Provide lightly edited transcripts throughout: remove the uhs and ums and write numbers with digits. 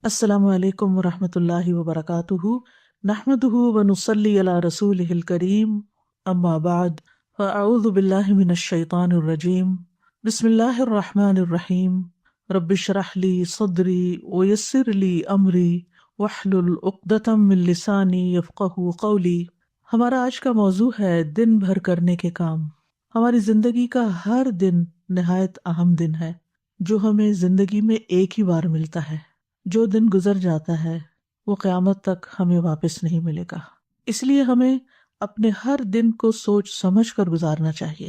السلام علیکم ورحمۃ اللہ وبرکاتہ نحمدہ ونصلی علی رسولہ الکریم اما بعد فاعوذ باللہ من الشیطان الرجیم بسم اللہ الرحمن الرحیم رب اشرح لی صدری ویسر لی امری واحلل عقدۃ من لسانی یفقہوا قولی۔ ہمارا آج کا موضوع ہے دن بھر کرنے کے کام۔ ہماری زندگی کا ہر دن نہایت اہم دن ہے جو ہمیں زندگی میں ایک ہی بار ملتا ہے۔ جو دن گزر جاتا ہے وہ قیامت تک ہمیں واپس نہیں ملے گا، اس لیے ہمیں اپنے ہر دن کو سوچ سمجھ کر گزارنا چاہیے،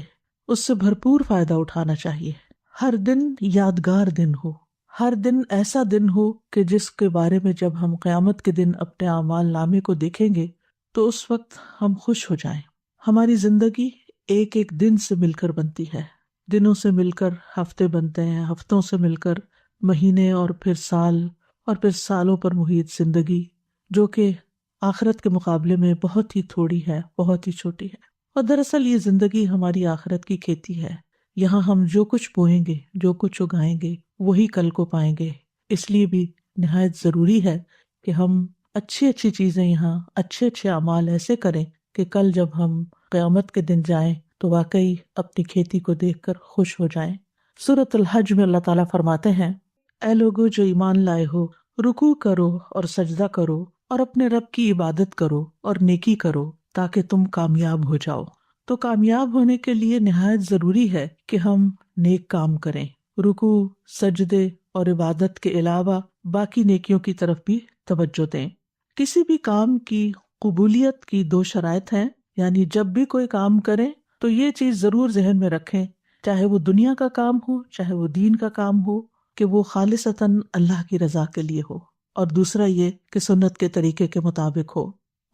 اس سے بھرپور فائدہ اٹھانا چاہیے۔ ہر دن یادگار دن ہو، ہر دن ایسا دن ہو کہ جس کے بارے میں جب ہم قیامت کے دن اپنے اعمال نامے کو دیکھیں گے تو اس وقت ہم خوش ہو جائیں۔ ہماری زندگی ایک ایک دن سے مل کر بنتی ہے، دنوں سے مل کر ہفتے بنتے ہیں، ہفتوں سے مل کر مہینے، اور پھر سال، اور پھر سالوں پر محیط زندگی، جو کہ آخرت کے مقابلے میں بہت ہی تھوڑی ہے، بہت ہی چھوٹی ہے۔ اور دراصل یہ زندگی ہماری آخرت کی کھیتی ہے، یہاں ہم جو کچھ بوئیں گے، جو کچھ اگائیں گے، وہی کل کو پائیں گے۔ اس لیے بھی نہایت ضروری ہے کہ ہم اچھی اچھی چیزیں یہاں، اچھے اچھے اعمال ایسے کریں کہ کل جب ہم قیامت کے دن جائیں تو واقعی اپنی کھیتی کو دیکھ کر خوش ہو جائیں۔ سورۃ الحج میں اللہ تعالیٰ فرماتے ہیں، اے لوگو جو ایمان لائے ہو، رکوع کرو اور سجدہ کرو اور اپنے رب کی عبادت کرو اور نیکی کرو تاکہ تم کامیاب ہو جاؤ۔ تو کامیاب ہونے کے لیے نہایت ضروری ہے کہ ہم نیک کام کریں، رکوع، سجدے اور عبادت کے علاوہ باقی نیکیوں کی طرف بھی توجہ دیں۔ کسی بھی کام کی قبولیت کی دو شرائط ہیں، یعنی جب بھی کوئی کام کریں تو یہ چیز ضرور ذہن میں رکھیں، چاہے وہ دنیا کا کام ہو، چاہے وہ دین کا کام ہو، کہ وہ خالصتاً اللہ کی رضا کے لیے ہو، اور دوسرا یہ کہ سنت کے طریقے کے مطابق ہو۔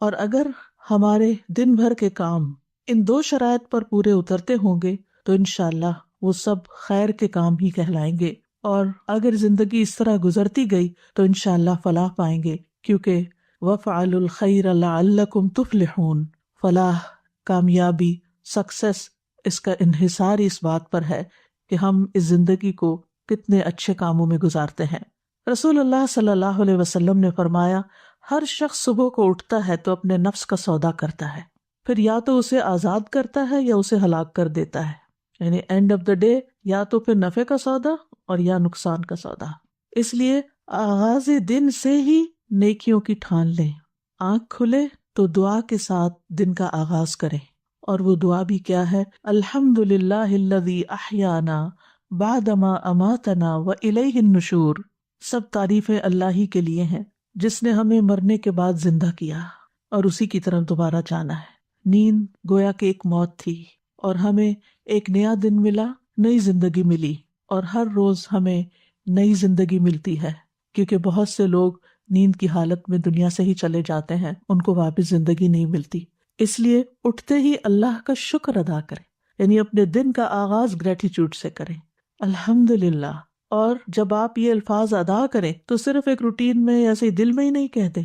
اور اگر ہمارے دن بھر کے کام ان دو شرائط پر پورے اترتے ہوں گے تو انشاءاللہ وہ سب خیر کے کام ہی کہلائیں گے، اور اگر زندگی اس طرح گزرتی گئی تو انشاءاللہ فلاح پائیں گے، کیونکہ وَافْعَلُوا الْخَيْرَ لَعَلَّكُمْ تُفْلِحُونَ۔ فلاح، کامیابی، سکسیس، اس کا انحصار اس بات پر ہے کہ ہم اس زندگی کو کتنے اچھے کاموں میں گزارتے ہیں۔ رسول اللہ صلی اللہ علیہ وسلم نے فرمایا، ہر شخص صبح کو اٹھتا ہے تو اپنے نفس کا سودا کرتا ہے، پھر یا تو اسے آزاد کرتا ہے یا اسے ہلاک کر دیتا ہے، یعنی اینڈ آف دا ڈے یا تو پھر نفع کا سودا اور یا نقصان کا سودا۔ اس لیے آغاز دن سے ہی نیکیوں کی ٹھان لیں، آنکھ کھلے تو دعا کے ساتھ دن کا آغاز کریں، اور وہ دعا بھی کیا ہے؟ الحمدللہ الذی احیانا بعدما اماتنا والیہ النشور۔ سب تعریفیں اللہ ہی کے لیے ہیں جس نے ہمیں مرنے کے بعد زندہ کیا اور اسی کی طرف دوبارہ جانا ہے۔ نیند گویا کہ ایک موت تھی، اور ہمیں ایک نیا دن ملا، نئی زندگی ملی، اور ہر روز ہمیں نئی زندگی ملتی ہے، کیونکہ بہت سے لوگ نیند کی حالت میں دنیا سے ہی چلے جاتے ہیں، ان کو واپس زندگی نہیں ملتی۔ اس لیے اٹھتے ہی اللہ کا شکر ادا کریں، یعنی اپنے دن کا آغاز گریٹیٹیوڈ سے کریں، الحمدللہ۔ اور جب آپ یہ الفاظ ادا کریں تو صرف ایک روٹین میں ایسے ہی دل میں ہی نہیں کہتے،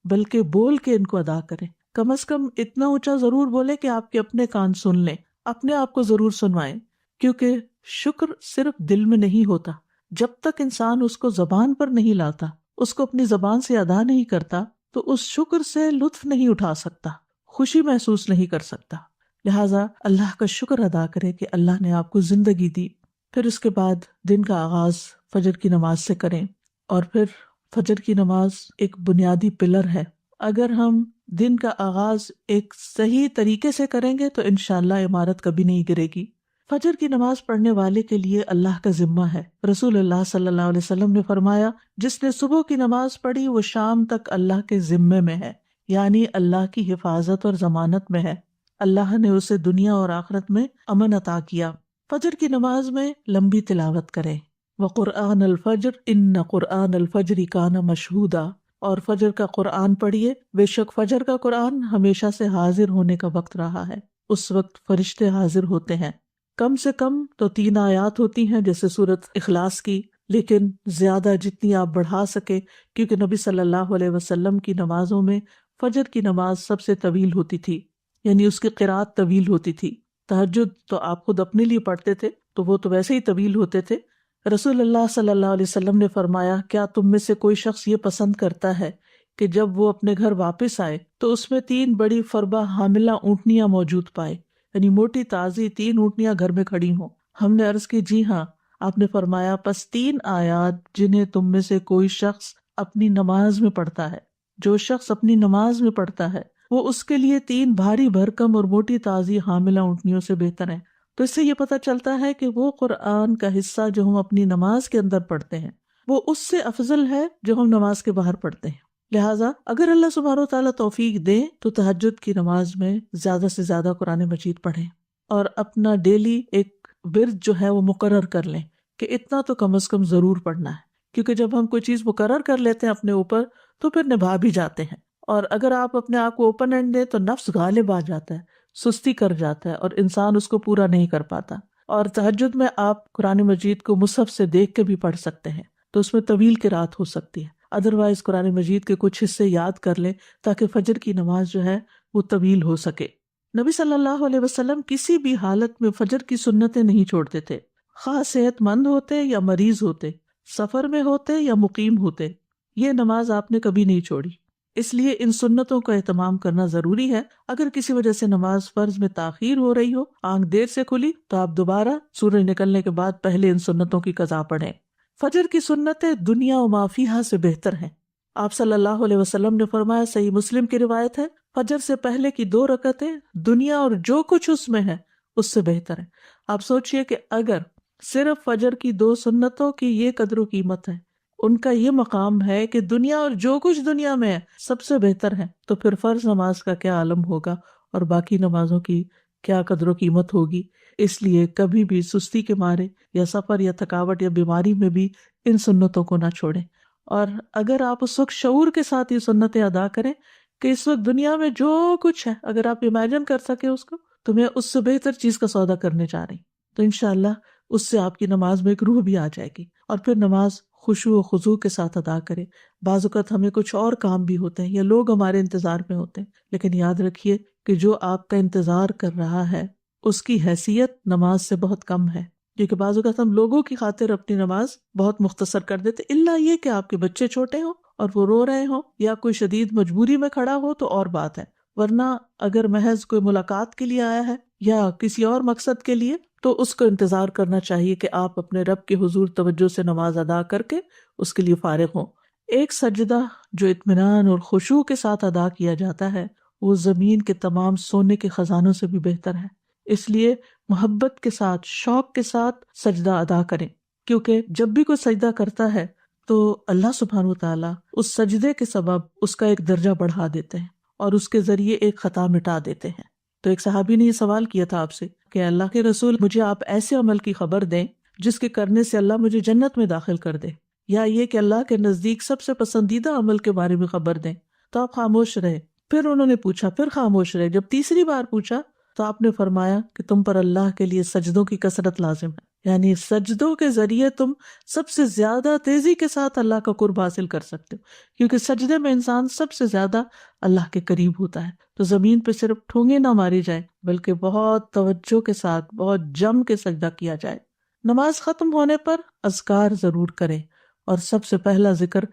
بلکہ بول کے ان کو ادا کریں۔ کم از کم اتنا اونچا ضرور بولیں کہ آپ کے اپنے کان سن لیں، اپنے آپ کو ضرور سنوائیں، کیونکہ شکر صرف دل میں نہیں ہوتا۔ جب تک انسان اس کو زبان پر نہیں لاتا، اس کو اپنی زبان سے ادا نہیں کرتا، تو اس شکر سے لطف نہیں اٹھا سکتا، خوشی محسوس نہیں کر سکتا۔ لہٰذا اللہ کا شکر ادا کرے کہ اللہ نے آپ کو زندگی دی۔ پھر اس کے بعد دن کا آغاز فجر کی نماز سے کریں، اور پھر فجر کی نماز ایک بنیادی پلر ہے۔ اگر ہم دن کا آغاز ایک صحیح طریقے سے کریں گے تو انشاءاللہ عمارت کبھی نہیں گرے گی۔ فجر کی نماز پڑھنے والے کے لیے اللہ کا ذمہ ہے۔ رسول اللہ صلی اللہ علیہ وسلم نے فرمایا، جس نے صبح کی نماز پڑھی وہ شام تک اللہ کے ذمے میں ہے، یعنی اللہ کی حفاظت اور ضمانت میں ہے۔ اللہ نے اسے دنیا اور آخرت میں امن عطا کیا۔ فجر کی نماز میں لمبی تلاوت کریں، وَقُرْآنَ الْفَجْرِ إِنَّ قُرْآنَ الْفَجْرِ كَانَ مَشْهُودًا، اور فجر کا قرآن پڑھیے، بے شک فجر کا قرآن ہمیشہ سے حاضر ہونے کا وقت رہا ہے، اس وقت فرشتے حاضر ہوتے ہیں۔ کم سے کم تو 3 آیات ہوتی ہیں جیسے سورۃ اخلاص کی، لیکن زیادہ جتنی آپ بڑھا سکے، کیونکہ نبی صلی اللہ علیہ وسلم کی نمازوں میں فجر کی نماز سب سے طویل ہوتی تھی، یعنی اس کی قرات طویل ہوتی تھی۔ تہجد تو آپ خود اپنے لیے پڑھتے تھے تو وہ تو ویسے ہی طویل ہوتے تھے، رسول اللہ صلی اللہ علیہ وسلم نے فرمایا، کیا تم میں سے کوئی شخص یہ پسند کرتا ہے کہ جب وہ اپنے گھر واپس آئے تو اس میں 3 بڑی فربہ حاملہ اونٹنیاں موجود پائے، یعنی موٹی تازی 3 اونٹنیاں گھر میں کھڑی ہوں؟ ہم نے عرض کی جی ہاں۔ آپ نے فرمایا پس 3 آیات جنہیں تم میں سے کوئی شخص اپنی نماز میں پڑھتا ہے، جو شخص اپنی نماز میں پڑھتا ہے وہ اس کے لیے 3 بھاری بھرکم اور موٹی تازی حاملہ اونٹنیوں سے بہتر ہیں۔ تو اس سے یہ پتہ چلتا ہے کہ وہ قرآن کا حصہ جو ہم اپنی نماز کے اندر پڑھتے ہیں وہ اس سے افضل ہے جو ہم نماز کے باہر پڑھتے ہیں۔ لہٰذا اگر اللہ سبحانہ و تعالیٰ توفیق دے تو تہجد کی نماز میں زیادہ سے زیادہ قرآن مجید پڑھیں، اور اپنا ڈیلی ایک ورد جو ہے وہ مقرر کر لیں کہ اتنا تو کم از کم ضرور پڑھنا ہے، کیونکہ جب ہم کوئی چیز مقرر کر لیتے ہیں اپنے اوپر تو پھر نبھا بھی جاتے ہیں۔ اور اگر آپ اپنے آپ کو اوپن اینڈ دیں تو نفس غالب آ جاتا ہے، سستی کر جاتا ہے اور انسان اس کو پورا نہیں کر پاتا۔ اور تہجد میں آپ قرآن مجید کو مصحف سے دیکھ کے بھی پڑھ سکتے ہیں، تو اس میں طویل قرات ہو سکتی ہے۔ ادروائز قرآن مجید کے کچھ حصے یاد کر لیں تاکہ فجر کی نماز جو ہے وہ طویل ہو سکے۔ نبی صلی اللہ علیہ وسلم کسی بھی حالت میں فجر کی سنتیں نہیں چھوڑتے تھے، خواہ صحت مند ہوتے یا مریض ہوتے، سفر میں ہوتے یا مقیم ہوتے، یہ نماز آپ نے کبھی نہیں چھوڑی۔ اس لیے ان سنتوں کا اہتمام کرنا ضروری ہے۔ اگر کسی وجہ سے نماز فرض میں تاخیر ہو رہی ہو، آنکھ دیر سے کھلی، تو آپ دوبارہ سورج نکلنے کے بعد پہلے ان سنتوں کی قضا پڑھیں۔ فجر کی سنتیں دنیا و ما فیہا سے بہتر ہیں۔ آپ صلی اللہ علیہ وسلم نے فرمایا، صحیح مسلم کی روایت ہے، فجر سے پہلے کی 2 رکعتیں دنیا اور جو کچھ اس میں ہے اس سے بہتر ہے۔ آپ سوچئے کہ اگر صرف فجر کی 2 سنتوں کی یہ قدر و قیمت ہے، ان کا یہ مقام ہے کہ دنیا اور جو کچھ دنیا میں ہے سب سے بہتر ہے، تو پھر فرض نماز کا کیا عالم ہوگا اور باقی نمازوں کی کیا قدر و قیمت ہوگی۔ اس لیے کبھی بھی سستی کے مارے یا سفر یا تھکاوٹ یا بیماری میں بھی ان سنتوں کو نہ چھوڑیں۔ اور اگر آپ اس وقت شعور کے ساتھ یہ سنتیں ادا کریں کہ اس وقت دنیا میں جو کچھ ہے، اگر آپ امیجن کر سکیں اس کو، تو میں اس سے بہتر چیز کا سودا کرنے جا رہی، تو انشاءاللہ اس سے آپ کی نماز میں ایک روح بھی آ جائے گی، اور پھر نماز خشوع و خضوع کے ساتھ ادا کرے۔ بعض اوقات ہمیں کچھ اور کام بھی ہوتے ہیں یا لوگ ہمارے انتظار میں ہوتے ہیں، لیکن یاد رکھیے کہ جو آپ کا انتظار کر رہا ہے اس کی حیثیت نماز سے بہت کم ہے، کیونکہ بعض اوقات ہم لوگوں کی خاطر اپنی نماز بہت مختصر کر دیتے، الا یہ کہ آپ کے بچے چھوٹے ہوں اور وہ رو رہے ہوں یا کوئی شدید مجبوری میں کھڑا ہو تو اور بات ہے، ورنہ اگر محض کوئی ملاقات کے لیے آیا ہے یا کسی اور مقصد کے لیے تو اس کو انتظار کرنا چاہیے کہ آپ اپنے رب کے حضور توجہ سے نماز ادا کر کے اس کے لیے فارغ ہوں۔ ایک سجدہ جو اطمینان اور خشوع کے ساتھ ادا کیا جاتا ہے وہ زمین کے تمام سونے کے خزانوں سے بھی بہتر ہے، اس لیے محبت کے ساتھ، شوق کے ساتھ سجدہ ادا کریں، کیونکہ جب بھی کوئی سجدہ کرتا ہے تو اللہ سبحانہ و تعالیٰ اس سجدے کے سبب اس کا ایک درجہ بڑھا دیتے ہیں اور اس کے ذریعے ایک خطا مٹا دیتے ہیں۔ تو ایک صحابی نے یہ سوال کیا تھا آپ سے کہ اللہ کے رسول، مجھے آپ ایسے عمل کی خبر دیں جس کے کرنے سے اللہ مجھے جنت میں داخل کر دے، یا یہ کہ اللہ کے نزدیک سب سے پسندیدہ عمل کے بارے میں خبر دیں۔ تو آپ خاموش رہے، پھر انہوں نے پوچھا، پھر خاموش رہے، جب تیسری بار پوچھا تو آپ نے فرمایا کہ تم پر اللہ کے لیے سجدوں کی کثرت لازم ہے، یعنی سجدوں کے ذریعے تم سب سے زیادہ تیزی کے ساتھ اللہ کا قرب حاصل کر سکتے ہو، کیونکہ سجدے میں انسان سب سے زیادہ اللہ کے قریب ہوتا ہے۔ تو زمین پہ صرف ٹھونگے نہ ماری جائے بلکہ بہت توجہ کے ساتھ، بہت جم کے سجدہ کیا جائے۔ نماز ختم ہونے پر اذکار ضرور کریں، اور سب سے پہلا ذکر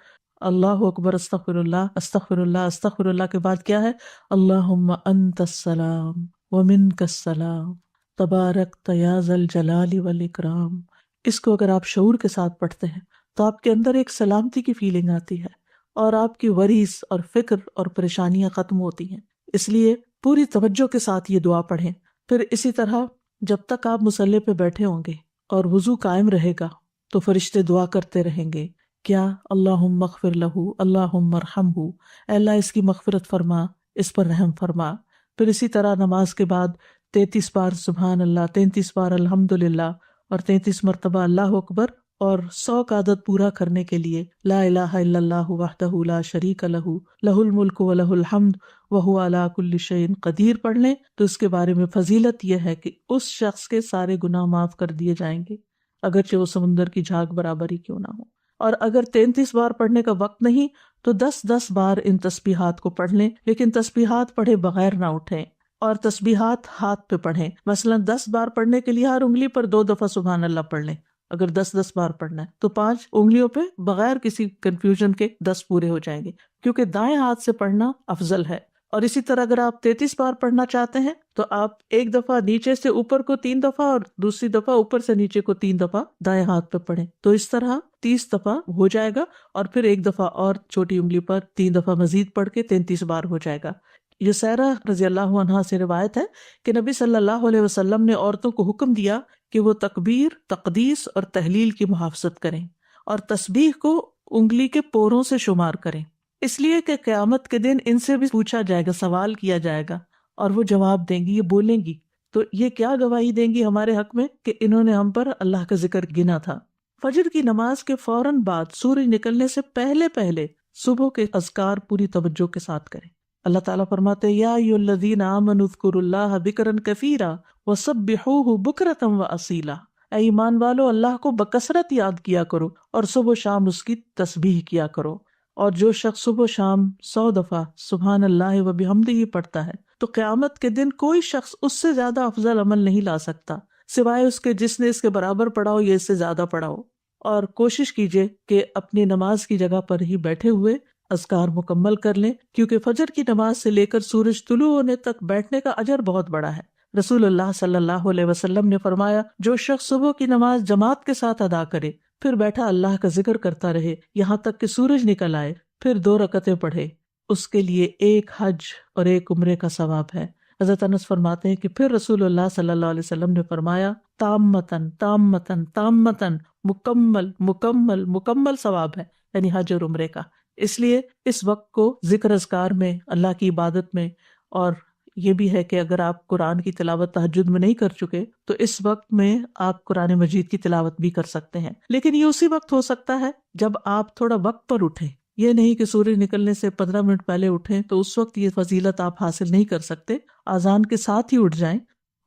اللہ اکبر، استغفر اللہ استغفر اللہ استغفر اللہ کے بعد کیا ہے؟ اللہم انت السلام ومنک السلام تبارکت یا ذا الجلال والاکرام۔ اس کو اگر آپ شعور کے ساتھ پڑھتے ہیں تو آپ کے اندر ایک سلامتی کی فیلنگ آتی ہے اور آپ کی وریث اور فکر اور پریشانیاں ختم ہوتی ہیں۔ اس لیے پوری توجہ کے ساتھ یہ دعا پڑھیں۔ پھر اسی طرح جب تک آپ مصلی پہ بیٹھے ہوں گے اور وضو قائم رہے گا تو فرشتے دعا کرتے رہیں گے، کیا؟ اللہم اغفر لہ، اللہم ارحمہ، اے اللہ اس کی مغفرت فرما، اس پر رحم فرما۔ پھر اسی طرح نماز کے بعد 33 بار سبحان اللہ، 33 بار الحمدللہ اور 33 مرتبہ اللہ اکبر، اور 100 کا عدد پورا کرنے کے لیے لا الہ الا اللہ وحدہ لا شریک لہ لہ الملک و لہ الحمد وہو علی کل شیء قدیر پڑھ لیں تو اس کے بارے میں فضیلت یہ ہے کہ اس شخص کے سارے گناہ معاف کر دیے جائیں گے، اگرچہ وہ سمندر کی جھاگ برابر ہی کیوں نہ ہو۔ اور اگر 33 بار پڑھنے کا وقت نہیں تو 10 بار ان تسبیحات کو پڑھ لیں، لیکن تسبیحات پڑھے بغیر نہ اٹھیں، اور تسبیحات ہاتھ پہ پڑھیں۔ مثلا 10 بار پڑھنے کے لیے ہر انگلی پر 2 دفعہ سبحان اللہ پڑھ لیں، اگر 10 بار پڑھنا ہے تو 5 انگلیوں پہ بغیر کسی کنفیوژن کے 10 پورے ہو جائیں گے، کیونکہ دائیں ہاتھ سے پڑھنا افضل ہے۔ اور اسی طرح اگر آپ 33 بار پڑھنا چاہتے ہیں تو آپ ایک دفعہ نیچے سے اوپر کو 3 دفعہ اور دوسری دفعہ اوپر سے نیچے کو 3 دفعہ دائیں ہاتھ پہ پڑھیں، تو اس طرح 30 دفعہ ہو جائے گا، اور پھر ایک دفعہ اور چھوٹی انگلی پر 3 دفعہ مزید پڑھ کے 33 بار ہو جائے گا۔ یہ سیرہ رضی اللہ عنہا سے روایت ہے کہ نبی صلی اللہ علیہ وسلم نے عورتوں کو حکم دیا کہ وہ تکبیر، تقدیس اور تحلیل کی محافظت کریں اور تسبیح کو انگلی کے پوروں سے شمار کریں، اس لیے کہ قیامت کے دن ان سے بھی پوچھا جائے گا، سوال کیا جائے گا، اور وہ جواب دیں گی، یہ بولیں گی، تو یہ کیا گواہی دیں گی ہمارے حق میں کہ انہوں نے ہم پر اللہ کا ذکر گنا تھا۔ فجر کی نماز کے فوراً بعد سورج نکلنے سے پہلے پہلے صبح کے اذکار پوری توجہ کے ساتھ کریں۔ اللہ تعالیٰ فرماتے ہیں یا ایھا الذین آمنوا اذکروا اللہ ذکرا کثیرا وسبحوہ بکرۃ واصیلا، اے ایمان والو اللہ کو بکثرت یاد کیا کرو اور صبح و شام اس کی تسبیح کیا کرو۔ اور جو شخص صبح و شام 100 دفعہ سبحان اللہ و بحمدہ پڑھتا ہے تو قیامت کے دن کوئی شخص اس سے زیادہ افضل عمل نہیں لا سکتا سوائے اس کے جس نے اس کے برابر پڑھا ہو یا اس سے زیادہ پڑھا ہو۔ اور کوشش کیجئے کہ اپنی نماز کی جگہ پر ہی بیٹھے ہوئے اذکار مکمل کر لیں، کیونکہ فجر کی نماز سے لے کر سورج طلوع ہونے تک بیٹھنے کا اجر بہت بڑا ہے۔ رسول اللہ صلی اللہ علیہ وسلم نے فرمایا جو شخص صبح کی نماز جماعت کے ساتھ ادا کرے، پھر بیٹھا اللہ کا ذکر کرتا رہے یہاں تک کہ سورج نکل آئے، پھر 2 رکعتیں پڑھے، اس کے لیے 1 حج اور 1 عمرے کا ثواب ہے۔ حضرت انس فرماتے ہیں کہ پھر رسول اللہ صلی اللہ علیہ وسلم نے فرمایا تامتن تامتن تامتن، مکمل مکمل مکمل ثواب ہے، یعنی حج اور عمرے کا۔ اس لیے اس وقت کو ذکر اذکار میں، اللہ کی عبادت میں، اور یہ بھی ہے کہ اگر آپ قرآن کی تلاوت تہجد میں نہیں کر چکے تو اس وقت میں آپ قرآن مجید کی تلاوت بھی کر سکتے ہیں، لیکن یہ اسی وقت ہو سکتا ہے جب آپ تھوڑا وقت پر اٹھیں، یہ نہیں کہ سورج نکلنے سے 15 منٹ پہلے اٹھیں تو اس وقت یہ فضیلت آپ حاصل نہیں کر سکتے۔ اذان کے ساتھ ہی اٹھ جائیں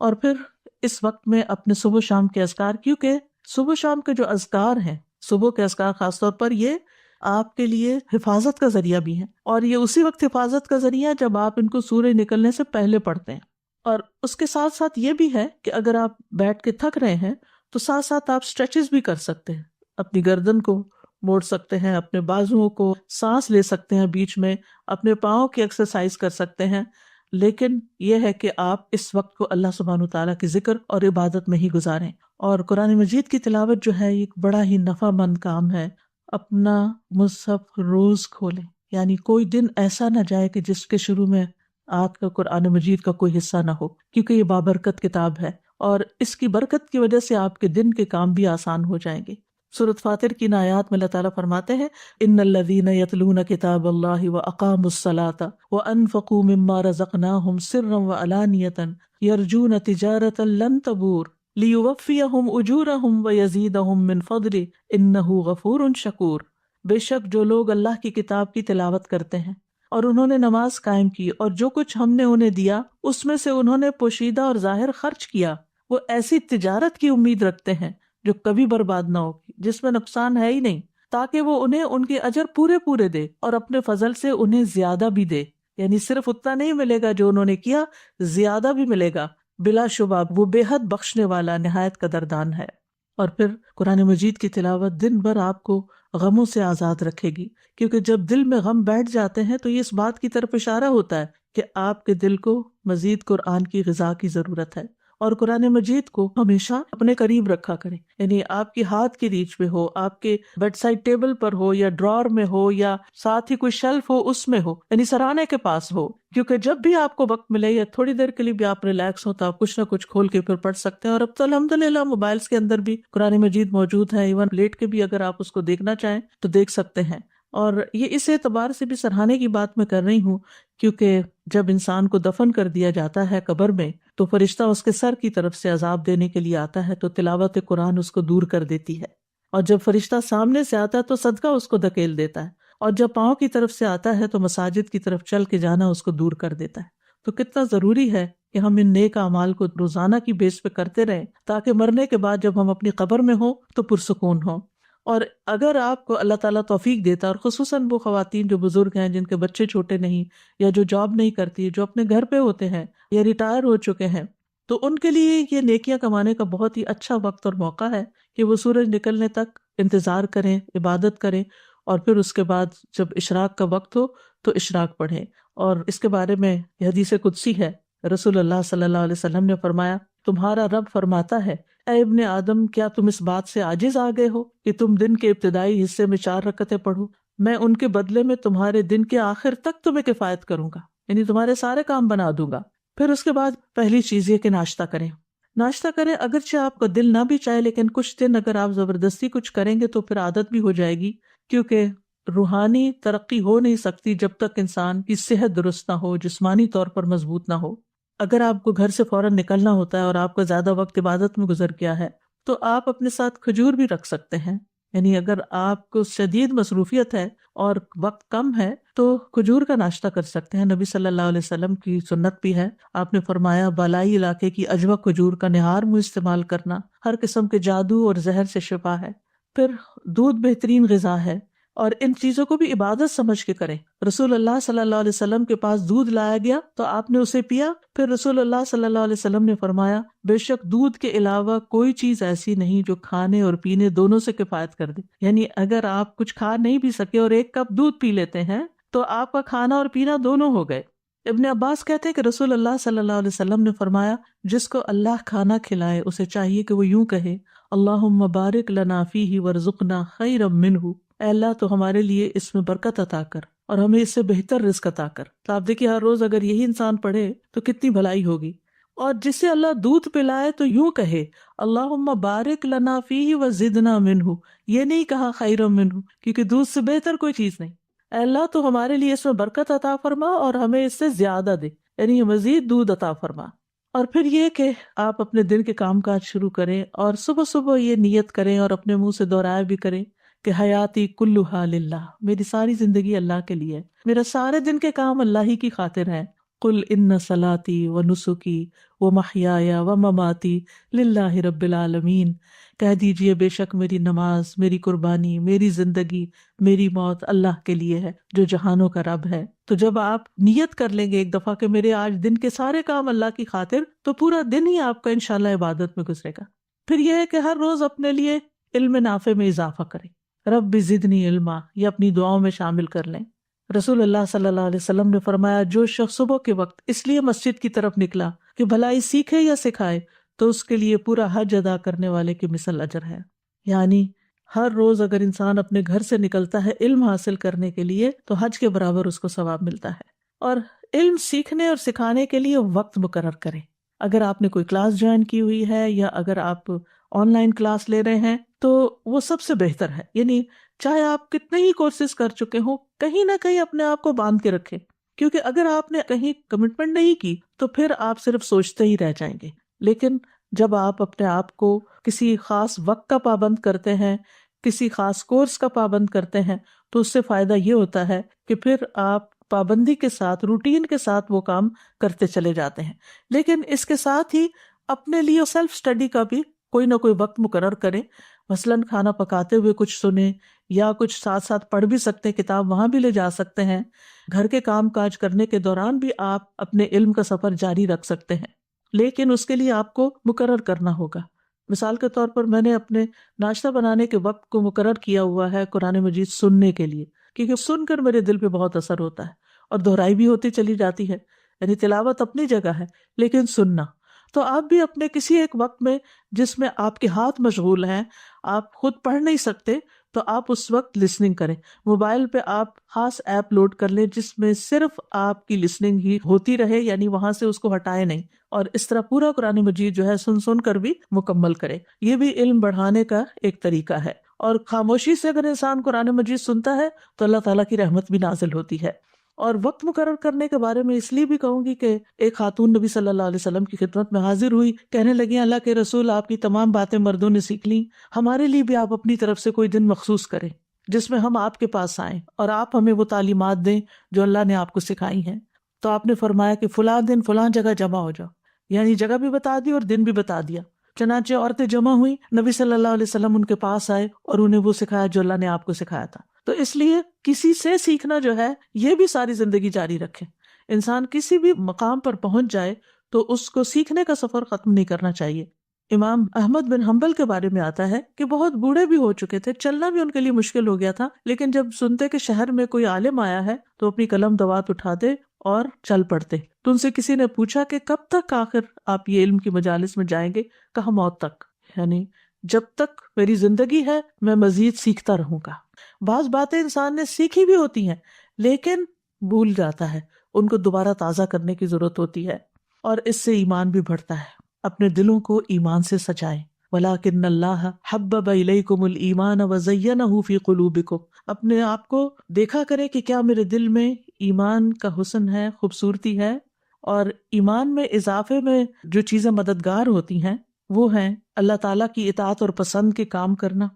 اور پھر اس وقت میں اپنے صبح شام کے اذکار، کیونکہ صبح شام کے جو اذکار ہیں، صبح کے اذکار خاص طور پر، یہ آپ کے لیے حفاظت کا ذریعہ بھی ہے، اور یہ اسی وقت حفاظت کا ذریعہ ہے جب آپ ان کو سورج نکلنے سے پہلے پڑھتے ہیں۔ اور اس کے ساتھ ساتھ یہ بھی ہے کہ اگر آپ بیٹھ کے تھک رہے ہیں تو ساتھ ساتھ آپ سٹریچز بھی کر سکتے ہیں، اپنی گردن کو موڑ سکتے ہیں، اپنے بازوؤں کو، سانس لے سکتے ہیں بیچ میں، اپنے پاؤں کی ایکسرسائز کر سکتے ہیں، لیکن یہ ہے کہ آپ اس وقت کو اللہ سبحانہ تعالیٰ کی ذکر اور عبادت میں ہی گزاریں۔ اور قرآن مجید کی تلاوت جو ہے ایک بڑا ہی نفع مند کام ہے۔ اپنا مصحف روز کھولیں، یعنی کوئی دن ایسا نہ جائے کہ جس کے شروع میں آپ کا قرآن مجید کا کوئی حصہ نہ ہو، کیونکہ یہ بابرکت کتاب ہے اور اس کی برکت کی وجہ سے آپ کے دن کے کام بھی آسان ہو جائیں گے۔ سورۃ فاطر کی ان آیات میں اللہ تعالیٰ فرماتے ہیں ان الذین یتلون کتاب اللہ واقاموا الصلاۃ وانفقوا مما رزقناہم سرا وعلانیۃ یرجون تجارۃ لن تبور لیوفیہم اجورہم ویزیدہم من فضلہ انہ غفور شکور۔ بے شک جو لوگ اللہ کی کتاب کی تلاوت کرتے ہیں اور انہوں نے نماز قائم کی اور جو کچھ ہم نے انہیں دیا اس میں سے انہوں نے پوشیدہ اور ظاہر خرچ کیا، وہ ایسی تجارت کی امید رکھتے ہیں جو کبھی برباد نہ ہوگی، جس میں نقصان ہے ہی نہیں، تاکہ وہ انہیں ان کے اجر پورے پورے دے اور اپنے فضل سے انہیں زیادہ بھی دے، یعنی صرف اتنا نہیں ملے گا جو انہوں نے کیا، زیادہ بھی ملے گا، بلا شبہ وہ بے حد بخشنے والا نہایت قدردان ہے۔ اور پھر قرآن مجید کی تلاوت دن بھر آپ کو غموں سے آزاد رکھے گی، کیونکہ جب دل میں غم بیٹھ جاتے ہیں تو یہ اس بات کی طرف اشارہ ہوتا ہے کہ آپ کے دل کو مزید قرآن کی غذا کی ضرورت ہے، اور قرآن مجید کو ہمیشہ اپنے قریب رکھا کریں، یعنی آپ کی ہاتھ کی ریچ میں ہو، آپ کے بیڈ سائڈ ٹیبل پر ہو یا ڈرار میں ہو یا ساتھ ہی کوئی شیلف ہو اس میں ہو، یعنی سرانے کے پاس ہو، کیونکہ جب بھی آپ کو وقت ملے یا تھوڑی دیر کے لیے بھی آپ ریلیکس ہو تو آپ کچھ نہ کچھ کھول کے پھر پڑھ سکتے ہیں۔ اور اب تو الحمدللہ موبائلز کے اندر بھی قرآن مجید موجود ہے، ایون لیٹ کے بھی اگر آپ اس کو دیکھنا چاہیں تو دیکھ سکتے ہیں۔ اور یہ اس اعتبار سے بھی سراہنے کی بات میں کر رہی ہوں کیونکہ جب انسان کو دفن کر دیا جاتا ہے قبر میں تو فرشتہ اس کے سر کی طرف سے عذاب دینے کے لیے آتا ہے، تو تلاوت قرآن اس کو دور کر دیتی ہے، اور جب فرشتہ سامنے سے آتا ہے تو صدقہ اس کو دھکیل دیتا ہے، اور جب پاؤں کی طرف سے آتا ہے تو مساجد کی طرف چل کے جانا اس کو دور کر دیتا ہے۔ تو کتنا ضروری ہے کہ ہم ان نیک اعمال کو روزانہ کی بیس پہ کرتے رہیں تاکہ مرنے کے بعد جب ہم اپنی قبر میں ہوں تو پرسکون ہوں۔ اور اگر آپ کو اللہ تعالیٰ توفیق دیتا ہے، اور خصوصاً وہ خواتین جو بزرگ ہیں، جن کے بچے چھوٹے نہیں، یا جو جاب نہیں کرتی، جو اپنے گھر پہ ہوتے ہیں یا ریٹائر ہو چکے ہیں، تو ان کے لیے یہ نیکیاں کمانے کا بہت ہی اچھا وقت اور موقع ہے کہ وہ سورج نکلنے تک انتظار کریں، عبادت کریں، اور پھر اس کے بعد جب اشراق کا وقت ہو تو اشراق پڑھیں۔ اور اس کے بارے میں یہ حدیث قدسی ہے، رسول اللہ صلی اللہ علیہ وسلم نے فرمایا، تمہارا رب فرماتا ہے، اے ابن آدم، کیا تم اس بات سے عاجز آ گئے ہو کہ تم دن کے ابتدائی حصے میں 4 رکعتیں پڑھو؟ میں ان کے بدلے میں تمہارے دن کے آخر تک تمہیں کفایت کروں گا، یعنی تمہارے سارے کام بنا دوں گا۔ پھر اس کے بعد پہلی چیز یہ کہ ناشتہ کریں۔ ناشتہ کریں، اگرچہ آپ کو دل نہ بھی چاہے، لیکن کچھ دن اگر آپ زبردستی کچھ کریں گے تو پھر عادت بھی ہو جائے گی، کیونکہ روحانی ترقی ہو نہیں سکتی جب تک انسان کی صحت درست نہ ہو، جسمانی طور پر مضبوط نہ ہو۔ اگر آپ کو گھر سے فوراً نکلنا ہوتا ہے اور آپ کا زیادہ وقت عبادت میں گزر گیا ہے تو آپ اپنے ساتھ کھجور بھی رکھ سکتے ہیں، یعنی اگر آپ کو شدید مصروفیت ہے اور وقت کم ہے تو کھجور کا ناشتہ کر سکتے ہیں۔ نبی صلی اللہ علیہ وسلم کی سنت بھی ہے، آپ نے فرمایا، بالائی علاقے کی اجوا کھجور کا نہار منہ استعمال کرنا ہر قسم کے جادو اور زہر سے شفا ہے۔ پھر دودھ بہترین غذا ہے، اور ان چیزوں کو بھی عبادت سمجھ کے کریں۔ رسول اللہ صلی اللہ علیہ وسلم کے پاس دودھ لایا گیا تو آپ نے اسے پیا، پھر رسول اللہ صلی اللہ علیہ وسلم نے فرمایا، بے شک دودھ کے علاوہ کوئی چیز ایسی نہیں جو کھانے اور پینے دونوں سے کفایت کر دے، یعنی اگر آپ کچھ کھا نہیں بھی سکے اور 1 کپ دودھ پی لیتے ہیں تو آپ کا کھانا اور پینا دونوں ہو گئے۔ ابن عباس کہتے ہیں کہ رسول اللہ صلی اللہ علیہ وسلم نے فرمایا، جس کو اللہ کھانا کھلائے اسے چاہیے کہ وہ یوں کہے، اللہم بارک لنا فیہ وارزقنا خیرا منہ، اے اللہ تو ہمارے لیے اس میں برکت عطا کر اور ہمیں اس سے بہتر رزق عطا کر۔ تو آپ دیکھیے ہر روز اگر یہی انسان پڑھے تو کتنی بھلائی ہوگی۔ اور جسے اللہ دودھ پلائے تو یوں کہے، اللہم بارک لنا فیہ وزدنا منہ، یہ نہیں کہا خیرا منہ، کیونکہ دودھ سے بہتر کوئی چیز نہیں۔ اے اللہ تو ہمارے لیے اس میں برکت عطا فرما اور ہمیں اس سے زیادہ دے، یعنی مزید دودھ عطا فرما۔ اور پھر یہ کہ آپ اپنے دن کے کام کاج شروع کریں اور صبح صبح یہ نیت کریں اور اپنے منہ سے دہرایا بھی کریں کہ حیاتی کلھا للہ، میری ساری زندگی اللہ کے لیے ہے، میرا سارے دن کے کام اللہ ہی کی خاطر ہیں۔ قل ان صلاتی و نسکی و محیایا و مماتی للہ رب العالمین، کہہ دیجئے بے شک میری نماز، میری قربانی، میری زندگی، میری موت اللہ کے لیے ہے جو جہانوں کا رب ہے۔ تو جب آپ نیت کر لیں گے ایک دفعہ کہ میرے آج دن کے سارے کام اللہ کی خاطر، تو پورا دن ہی آپ کا انشاءاللہ عبادت میں گزرے گا۔ پھر یہ ہے کہ ہر روز اپنے لیے علم نافع میں اضافہ کریں، رب زدنی علما، یہ اپنی دعاؤں میں شامل کر لیں۔ رسول اللہ صلی اللہ علیہ وسلم نے فرمایا، جو شخص صبح کے وقت اس لیے مسجد کی طرف نکلا کہ بھلائی سیکھے یا سکھائے تو اس کے لیے پورا حج ادا کرنے والے کی مثل اجر ہے۔ یعنی ہر روز اگر انسان اپنے گھر سے نکلتا ہے علم حاصل کرنے کے لیے تو حج کے برابر اس کو ثواب ملتا ہے۔ اور علم سیکھنے اور سکھانے کے لیے وقت مقرر کریں۔ اگر آپ نے کوئی کلاس جوائن کی ہوئی ہے یا اگر آپ آن لائن کلاس لے رہے ہیں تو وہ سب سے بہتر ہے، یعنی چاہے آپ کتنے ہی کورسز کر چکے ہوں، کہیں نہ کہیں اپنے آپ کو باندھ کے رکھیں، کیونکہ اگر آپ نے کہیں کمٹمنٹ نہیں کی تو پھر آپ صرف سوچتے ہی رہ جائیں گے۔ لیکن جب آپ اپنے آپ کو کسی خاص وقت کا پابند کرتے ہیں، کسی خاص کورس کا پابند کرتے ہیں، تو اس سے فائدہ یہ ہوتا ہے کہ پھر آپ پابندی کے ساتھ، روٹین کے ساتھ وہ کام کرتے چلے جاتے ہیں۔ لیکن اس کے ساتھ ہی اپنے لیے سیلف اسٹڈی کا بھی کوئی نہ کوئی وقت مقرر کریں، مثلاً کھانا پکاتے ہوئے کچھ سنیں یا کچھ ساتھ ساتھ پڑھ بھی سکتے ہیں، کتاب وہاں بھی لے جا سکتے ہیں۔ گھر کے کام کاج کرنے کے دوران بھی آپ اپنے علم کا سفر جاری رکھ سکتے ہیں، لیکن اس کے لیے آپ کو مقرر کرنا ہوگا۔ مثال کے طور پر میں نے اپنے ناشتہ بنانے کے وقت کو مقرر کیا ہوا ہے قرآن مجید سننے کے لیے، کیونکہ سن کر میرے دل پہ بہت اثر ہوتا ہے اور دہرائی بھی ہوتی چلی جاتی ہے، یعنی تلاوت اپنی جگہ ہے لیکن سننا۔ تو آپ بھی اپنے کسی ایک وقت میں جس میں آپ کے ہاتھ مشغول ہیں، آپ خود پڑھ نہیں سکتے، تو آپ اس وقت لسننگ کریں۔ موبائل پہ آپ خاص ایپ لوڈ کر لیں جس میں صرف آپ کی لسننگ ہی ہوتی رہے، یعنی وہاں سے اس کو ہٹائے نہیں، اور اس طرح پورا قرآن مجید جو ہے سن سن کر بھی مکمل کرے۔ یہ بھی علم بڑھانے کا ایک طریقہ ہے، اور خاموشی سے اگر انسان قرآن مجید سنتا ہے تو اللہ تعالیٰ کی رحمت بھی نازل ہوتی ہے۔ اور وقت مقرر کرنے کے بارے میں اس لیے بھی کہوں گی کہ ایک خاتون نبی صلی اللہ علیہ وسلم کی خدمت میں حاضر ہوئی، کہنے لگی، اللہ کے رسول، آپ کی تمام باتیں مردوں نے سیکھ لیں، ہمارے لیے بھی آپ اپنی طرف سے کوئی دن مخصوص کریں جس میں ہم آپ کے پاس آئیں اور آپ ہمیں وہ تعلیمات دیں جو اللہ نے آپ کو سکھائی ہیں۔ تو آپ نے فرمایا کہ فلاں دن فلاں جگہ جمع ہو جاؤ، یعنی جگہ بھی بتا دی اور دن بھی بتا دیا۔ چنانچہ عورتیں جمع ہوئیں، نبی صلی اللہ علیہ وسلم ان کے پاس آئے اور انہیں وہ سکھایا جو اللہ نے آپ کو سکھایا تھا۔ تو اس لیے کسی سے سیکھنا جو ہے یہ بھی ساری زندگی جاری رکھے۔ انسان کسی بھی مقام پر پہنچ جائے تو اس کو سیکھنے کا سفر ختم نہیں کرنا چاہیے۔ امام احمد بن حنبل کے بارے میں آتا ہے کہ بہت بوڑھے بھی ہو چکے تھے، چلنا بھی ان کے لیے مشکل ہو گیا تھا، لیکن جب سنتے کہ شہر میں کوئی عالم آیا ہے تو اپنی قلم دوات اٹھاتے اور چل پڑتے۔ تو ان سے کسی نے پوچھا کہ کب تک آخر آپ یہ علم کی مجالس میں جائیں گے؟ کہا موت تک، یعنی جب تک میری زندگی ہے میں مزید سیکھتا رہوں گا۔ بعض باتیں انسان نے سیکھی بھی ہوتی ہیں لیکن بھول جاتا ہے، ان کو دوبارہ تازہ کرنے کی ضرورت ہوتی ہے، اور اس سے ایمان بھی بڑھتا ہے۔ اپنے دلوں کو ایمان سے سجائیں۔ وَلَٰكِنَّ اللَّهَ حَبَّبَ إِلَيْكُمُ الْإِيمَانَ وَزَيَّنَهُ فِي قُلُوبِكُمْ۔ اپنے آپ کو دیکھا کرے کہ کیا میرے دل میں ایمان کا حسن ہے، خوبصورتی ہے، اور ایمان میں اضافے میں جو چیزیں مددگار ہوتی ہیں وہ ہیں اللہ تعالیٰ کی اطاعت اور پسند کے کام کرنا،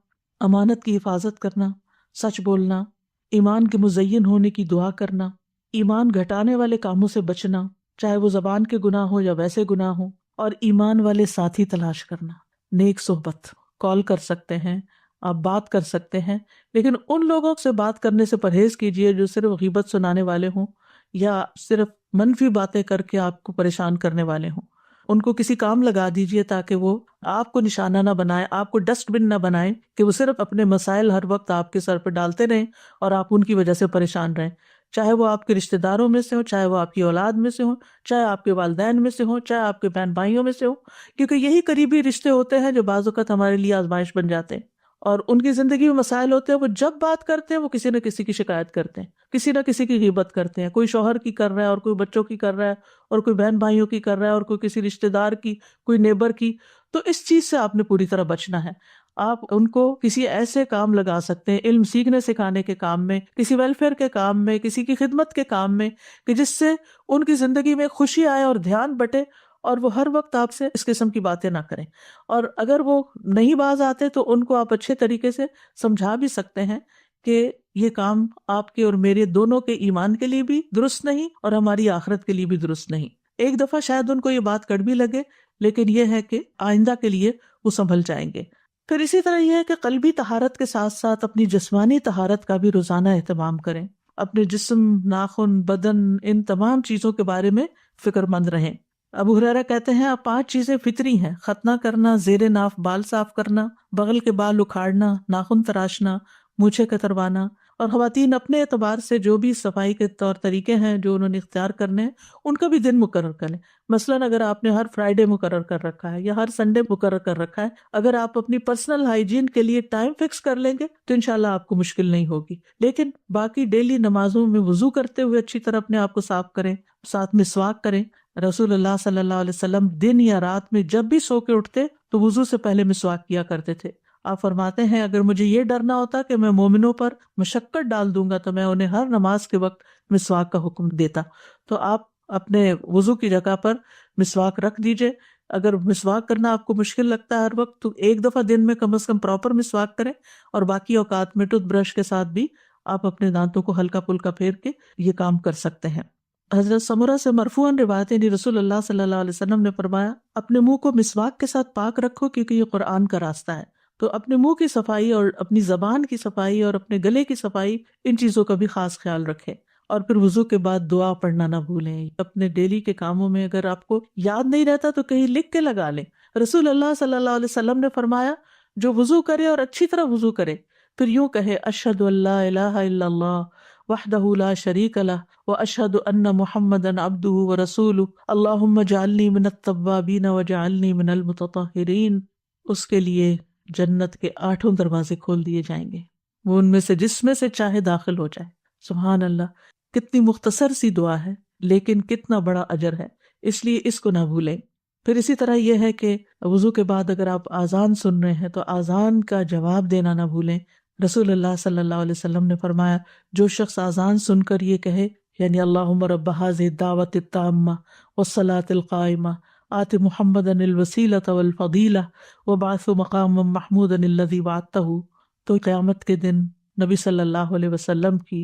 امانت کی حفاظت کرنا، سچ بولنا، ایمان کے مزین ہونے کی دعا کرنا، ایمان گھٹانے والے کاموں سے بچنا، چاہے وہ زبان کے گناہ ہو یا ویسے گناہ ہو، اور ایمان والے ساتھی تلاش کرنا، نیک صحبت۔ کال کر سکتے ہیں، آپ بات کر سکتے ہیں، لیکن ان لوگوں سے بات کرنے سے پرہیز کیجیے جو صرف غیبت سنانے والے ہوں یا صرف منفی باتیں کر کے آپ کو پریشان کرنے والے ہوں۔ ان کو کسی کام لگا دیجیے تاکہ وہ آپ کو نشانہ نہ بنائے، آپ کو ڈسٹ بن نہ بنائے کہ وہ صرف اپنے مسائل ہر وقت آپ کے سر پہ ڈالتے رہیں اور آپ ان کی وجہ سے پریشان رہیں، چاہے وہ آپ کے رشتہ داروں میں سے ہوں، چاہے وہ آپ کی اولاد میں سے ہوں، چاہے آپ کے والدین میں سے ہوں، چاہے آپ کے بہن بھائیوں میں سے ہوں، کیونکہ یہی قریبی رشتے ہوتے ہیں جو بعض اوقات ہمارے لیے آزمائش بن جاتے ہیں، اور ان کی زندگی میں مسائل ہوتے ہیں، وہ جب بات کرتے ہیں وہ کسی نہ کسی کی شکایت کرتے ہیں، کسی نہ کسی کی غیبت کرتے ہیں، کوئی شوہر کی کر رہا ہے اور کوئی بچوں کی کر رہا ہے اور کوئی بہن بھائیوں کی کر رہا ہے اور کوئی کسی رشتہ دار کی، کوئی نیبر کی۔ تو اس چیز سے آپ نے پوری طرح بچنا ہے۔ آپ ان کو کسی ایسے کام لگا سکتے ہیں، علم سیکھنے سکھانے کے کام میں، کسی ویلفیئر کے کام میں، کسی کی خدمت کے کام میں، کہ جس سے ان کی زندگی میں خوشی آئے اور دھیان بٹے، اور وہ ہر وقت آپ سے اس قسم کی باتیں نہ کریں۔ اور اگر وہ نہیں باز آتے تو ان کو آپ اچھے طریقے سے سمجھا بھی سکتے ہیں کہ یہ کام آپ کے اور میرے دونوں کے ایمان کے لیے بھی درست نہیں اور ہماری آخرت کے لیے بھی درست نہیں۔ ایک دفعہ شاید ان کو یہ بات کڑوی لگے، لیکن یہ ہے کہ آئندہ کے لیے وہ سنبھل جائیں گے۔ پھر اسی طرح یہ ہے کہ قلبی طہارت کے ساتھ ساتھ اپنی جسمانی طہارت کا بھی روزانہ اہتمام کریں۔ اپنے جسم، ناخن، بدن، ان تمام چیزوں کے بارے میں فکر مند رہیں۔ ابو ہریرہ کہتے ہیں اب 5 چیزیں فطری ہیں: ختنہ کرنا، زیر ناف بال صاف کرنا، بغل کے بال اکھاڑنا، ناخن تراشنا، مونچھیں کتروانا۔ اور خواتین اپنے اعتبار سے جو بھی صفائی کے طور طریقے ہیں جو انہوں نے اختیار کرنے ہیں ان کا بھی دن مقرر کریں۔ مثلاً اگر آپ نے ہر فرائیڈے مقرر کر رکھا ہے یا ہر سنڈے مقرر کر رکھا ہے، اگر آپ اپنی پرسنل ہائیجین کے لیے ٹائم فکس کر لیں گے تو انشاءاللہ آپ کو مشکل نہیں ہوگی۔ لیکن باقی ڈیلی نمازوں میں وضو کرتے ہوئے اچھی طرح اپنے آپ کو صاف کریں، ساتھ مسواک کریں۔ رسول اللہ صلی اللہ علیہ وسلم دن یا رات میں جب بھی سو کے اٹھتے تو وضو سے پہلے مسواک کیا کرتے تھے۔ آپ فرماتے ہیں اگر مجھے یہ ڈر نہ ہوتا کہ میں مومنوں پر مشقت ڈال دوں گا تو میں انہیں ہر نماز کے وقت مسواک کا حکم دیتا۔ تو آپ اپنے وضو کی جگہ پر مسواک رکھ دیجئے۔ اگر مسواک کرنا آپ کو مشکل لگتا ہے ہر وقت تو ایک دفعہ دن میں کم از کم پراپر مسواک کریں، اور باقی اوقات میں ٹوتھ برش کے ساتھ بھی آپ اپنے دانتوں کو ہلکا پھلکا پھیر کے یہ کام کر سکتے ہیں۔ حضرت سمرہ سے مرفوعاً روایت ہے، رسول اللہ صلی اللہ علیہ وسلم نے فرمایا اپنے منہ کو مسواک کے ساتھ پاک رکھو کیونکہ یہ قرآن کا راستہ ہے۔ تو اپنے منہ کی صفائی اور اپنی زبان کی صفائی اور اپنے گلے کی صفائی، ان چیزوں کا بھی خاص خیال رکھیں۔ اور پھر وضو کے بعد دعا پڑھنا نہ بھولیں۔ اپنے ڈیلی کے کاموں میں اگر آپ کو یاد نہیں رہتا تو کہیں لکھ کے لگا لیں۔ رسول اللہ صلی اللہ علیہ وسلم نے فرمایا جو وضو کرے اور اچھی طرح وضو کرے پھر یوں کہے اشہد ان لا الہ الا اللہ وحدہ لا شریک لہ واشہد ان محمدا عبدہ ورسولہ اللہم اجعلنی من التوابین واجعلنی من المتطہرین، اس کے لیے جنت کے 8 دروازے کھول دیے جائیں گے، وہ ان میں سے جس میں سے چاہے داخل ہو جائے۔ سبحان اللہ، کتنی مختصر سی دعا ہے لیکن کتنا بڑا اجر ہے، اس لیے اس کو نہ بھولیں۔ پھر اسی طرح یہ ہے کہ وضو کے بعد اگر آپ اذان سن رہے ہیں تو اذان کا جواب دینا نہ بھولیں۔ رسول اللہ صلی اللہ علیہ وسلم نے فرمایا جو شخص اذان سن کر یہ کہے یعنی اللہم رب هذه الدعوة التامة والصلاة القائمة آت محمدا الوسیلۃ والفضیلہ وابعثہ مقاما محمودا الذی وعدتہ، تو قیامت کے دن نبی صلی اللہ علیہ وسلم کی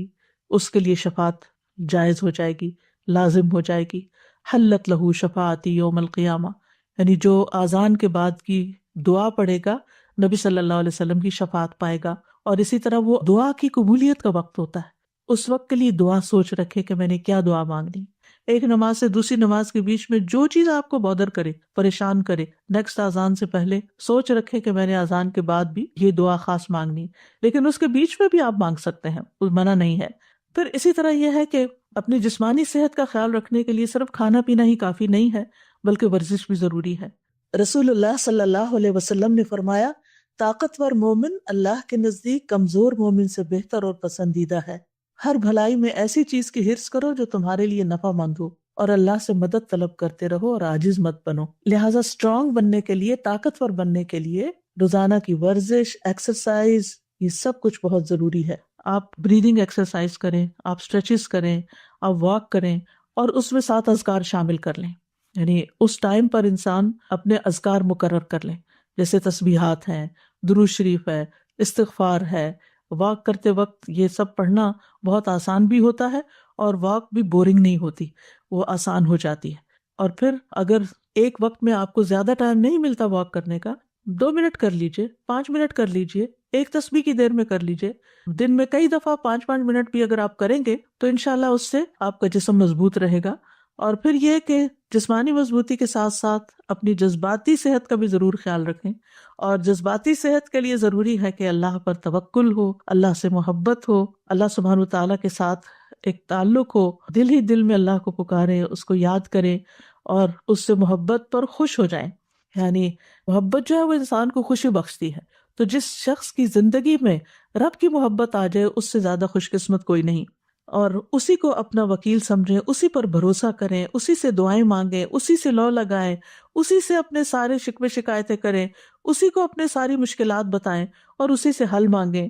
اس کے لیے شفاعت جائز ہو جائے گی، لازم ہو جائے گی۔ حلت لہ شفاعتی یوم القیامہ، یعنی جو آذان کے بعد کی دعا پڑھے گا نبی صلی اللہ علیہ وسلم کی شفاعت پائے گا۔ اور اسی طرح وہ دعا کی قبولیت کا وقت ہوتا ہے، اس وقت کے لیے دعا سوچ رکھے کہ میں نے کیا دعا مانگنی۔ ایک نماز سے دوسری نماز کے بیچ میں جو چیز آپ کو بودر کرے، پریشان کرے، نیکسٹ اذان سے پہلے سوچ رکھے کہ میں نے اذان کے بعد بھی یہ دعا خاص مانگنی، لیکن اس کے بیچ میں بھی آپ مانگ سکتے ہیں، کوئی منع نہیں ہے۔ پھر اسی طرح یہ ہے کہ اپنی جسمانی صحت کا خیال رکھنے کے لیے صرف کھانا پینا ہی کافی نہیں ہے، بلکہ ورزش بھی ضروری ہے۔ رسول اللہ صلی اللہ علیہ وسلم نے فرمایا، طاقتور مومن اللہ کے نزدیک کمزور مومن سے بہتر اور پسندیدہ ہے۔ ہر بھلائی میں ایسی چیز کی حرص کرو جو تمہارے لیے نفع مند ہو، اور اللہ سے مدد طلب کرتے رہو اور عاجز مت بنو۔ لہٰذا اسٹرانگ بننے کے لیے، طاقتور بننے کے لیے روزانہ کی ورزش، ایکسرسائز، یہ سب کچھ بہت ضروری ہے۔ آپ بریدنگ ایکسرسائز کریں، آپ اسٹریچز کریں، آپ واک کریں، اور اس میں 7 اذکار شامل کر لیں، یعنی اس ٹائم پر انسان اپنے اذکار مقرر کر لیں، جیسے تسبیحات ہیں، درود شریف ہے، استغفار ہے۔ واک کرتے وقت یہ سب پڑھنا بہت آسان بھی ہوتا ہے، اور واک بھی بورنگ نہیں ہوتی، وہ آسان ہو جاتی ہے۔ اور پھر اگر ایک وقت میں آپ کو زیادہ ٹائم نہیں ملتا واک کرنے کا، 2 منٹ کر لیجئے، 5 منٹ کر لیجئے، ایک تسبیح کی دیر میں کر لیجئے۔ دن میں کئی دفعہ 5 منٹ بھی اگر آپ کریں گے تو انشاءاللہ اس سے آپ کا جسم مضبوط رہے گا۔ اور پھر یہ کہ جسمانی مضبوطی کے ساتھ ساتھ اپنی جذباتی صحت کا بھی ضرور خیال رکھیں، اور جذباتی صحت کے لیے ضروری ہے کہ اللہ پر توکل ہو، اللہ سے محبت ہو، اللہ سبحانہ وتعالیٰ کے ساتھ ایک تعلق ہو، دل ہی دل میں اللہ کو پکاریں، اس کو یاد کریں، اور اس سے محبت پر خوش ہو جائیں۔ یعنی محبت جو ہے وہ انسان کو خوشی بخشتی ہے، تو جس شخص کی زندگی میں رب کی محبت آ جائے اس سے زیادہ خوش قسمت کوئی نہیں، اور اسی کو اپنا وکیل سمجھیں، اسی پر بھروسہ کریں، اسی سے دعائیں مانگیں، اسی سے لو لگائیں، اسی سے اپنے سارے شکوے شکایتیں کریں، اسی کو اپنے ساری مشکلات بتائیں اور اسی سے حل مانگیں۔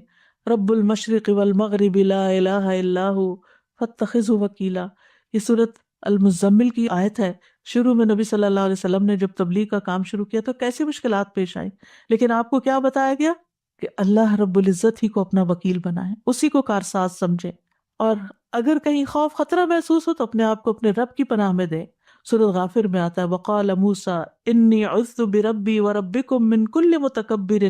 رب المشرق والمغرب لا الہ الا ہو فاتخذہ وکیلا، یہ سورۃ المزمل کی آیت ہے۔ شروع میں نبی صلی اللہ علیہ وسلم نے جب تبلیغ کا کام شروع کیا تو کیسی مشکلات پیش آئیں، لیکن آپ کو کیا بتایا گیا کہ اللہ رب العزت ہی کو اپنا وکیل بنائیں، اسی کو کارساز سمجھیں، اور اگر کہیں خوف خطرہ محسوس ہو تو اپنے آپ کو اپنے رب کی پناہ میں دیں۔ سورۃ غافر میں آتا ہے، وقال موسیٰ انی عذت بربی وربکم من کل متکبر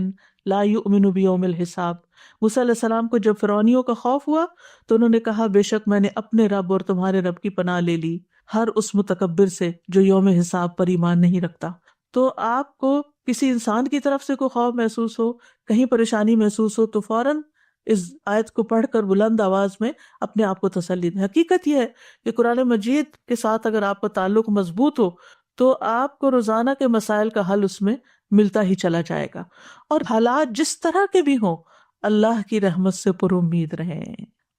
لا یؤمن بیوم الحساب۔ موسیٰ علیہ السلام کو جب فرعونیوں کا خوف ہوا تو انہوں نے کہا، بے شک میں نے اپنے رب اور تمہارے رب کی پناہ لے لی، ہر اس متکبر سے جو یوم حساب پر ایمان نہیں رکھتا۔ تو آپ کو کسی انسان کی طرف سے کوئی خوف محسوس ہو، کہیں پریشانی محسوس ہو، تو فوراً اس آیت کو پڑھ کر بلند آواز میں اپنے آپ کو تسلی دیں۔ حقیقت یہ ہے کہ قرآن مجید کے ساتھ اگر آپ کا تعلق مضبوط ہو تو آپ کو روزانہ کے مسائل کا حل اس میں ملتا ہی چلا جائے گا، اور حالات جس طرح کے بھی ہوں اللہ کی رحمت سے پر امید رہیں۔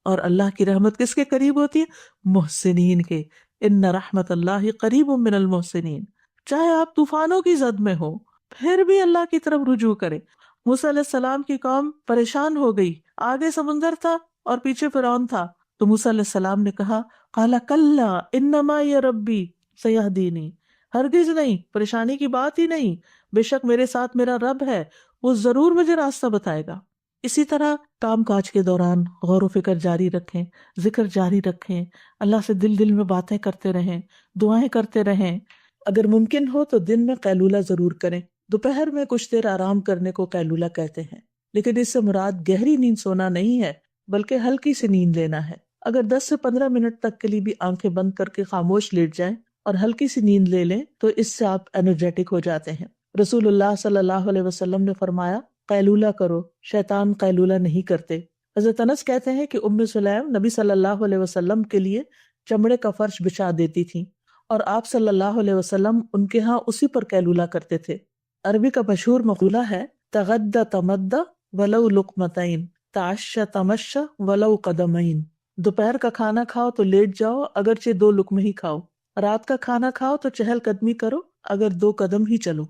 اور اللہ کی رحمت کس کے قریب ہوتی ہے؟ محسنین کے۔ ان رحمت اللہ قریب من المحسنین۔ چاہے آپ طوفانوں کی زد میں ہو پھر بھی اللہ کی طرف رجوع کریں۔ موسیٰ علیہ السلام کی قوم پریشان ہو گئی، آگے سمندر تھا اور پیچھے فرعون تھا، تو موسیٰ علیہ السلام نے کہا، قال کلا ان معی ربی سیہدینی، ہرگز نہیں، پریشانی کی بات ہی نہیں، بے شک میرے ساتھ میرا رب ہے، وہ ضرور مجھے راستہ بتائے گا۔ اسی طرح کام کاج کے دوران غور و فکر جاری رکھیں، ذکر جاری رکھیں، اللہ سے دل دل میں باتیں کرتے رہیں، دعائیں کرتے رہیں۔ اگر ممکن ہو تو دن میں قیلولہ ضرور کریں۔ دوپہر میں کچھ دیر آرام کرنے کو قیلولہ کہتے ہیں، لیکن اس سے مراد گہری نیند سونا نہیں ہے، بلکہ ہلکی سی نیند لینا ہے۔ اگر 10 سے 15 منٹ تک کے لیے بھی آنکھیں بند کر کے خاموش لیٹ جائیں اور ہلکی سی نیند لے لیں تو اس سے آپ انرجیٹک ہو جاتے ہیں۔ رسول اللہ صلی اللہ علیہ وسلم نے فرمایا، قیلولہ کرو، شیطان قیلولہ نہیں کرتے۔ حضرت انس کہتے ہیں کہ ام سلیم نبی صلی اللہ علیہ وسلم کے لیے چمڑے کا فرش بچھا دیتی تھیں، اور آپ صلی اللہ علیہ وسلم ان کے ہاں اسی پر قیلولہ کرتے تھے۔ عربی کا مشہور مقولہ ہے، تغدى تمدى ولو لقمتين تعشى تمشى ولو قدمين۔ دوپہر کا کھانا کھاؤ تو لیٹ جاؤ اگرچہ 2 لقمے ہی کھاؤ، رات کا کھانا کھاؤ تو چہل قدمی کرو اگر 2 قدم ہی چلو۔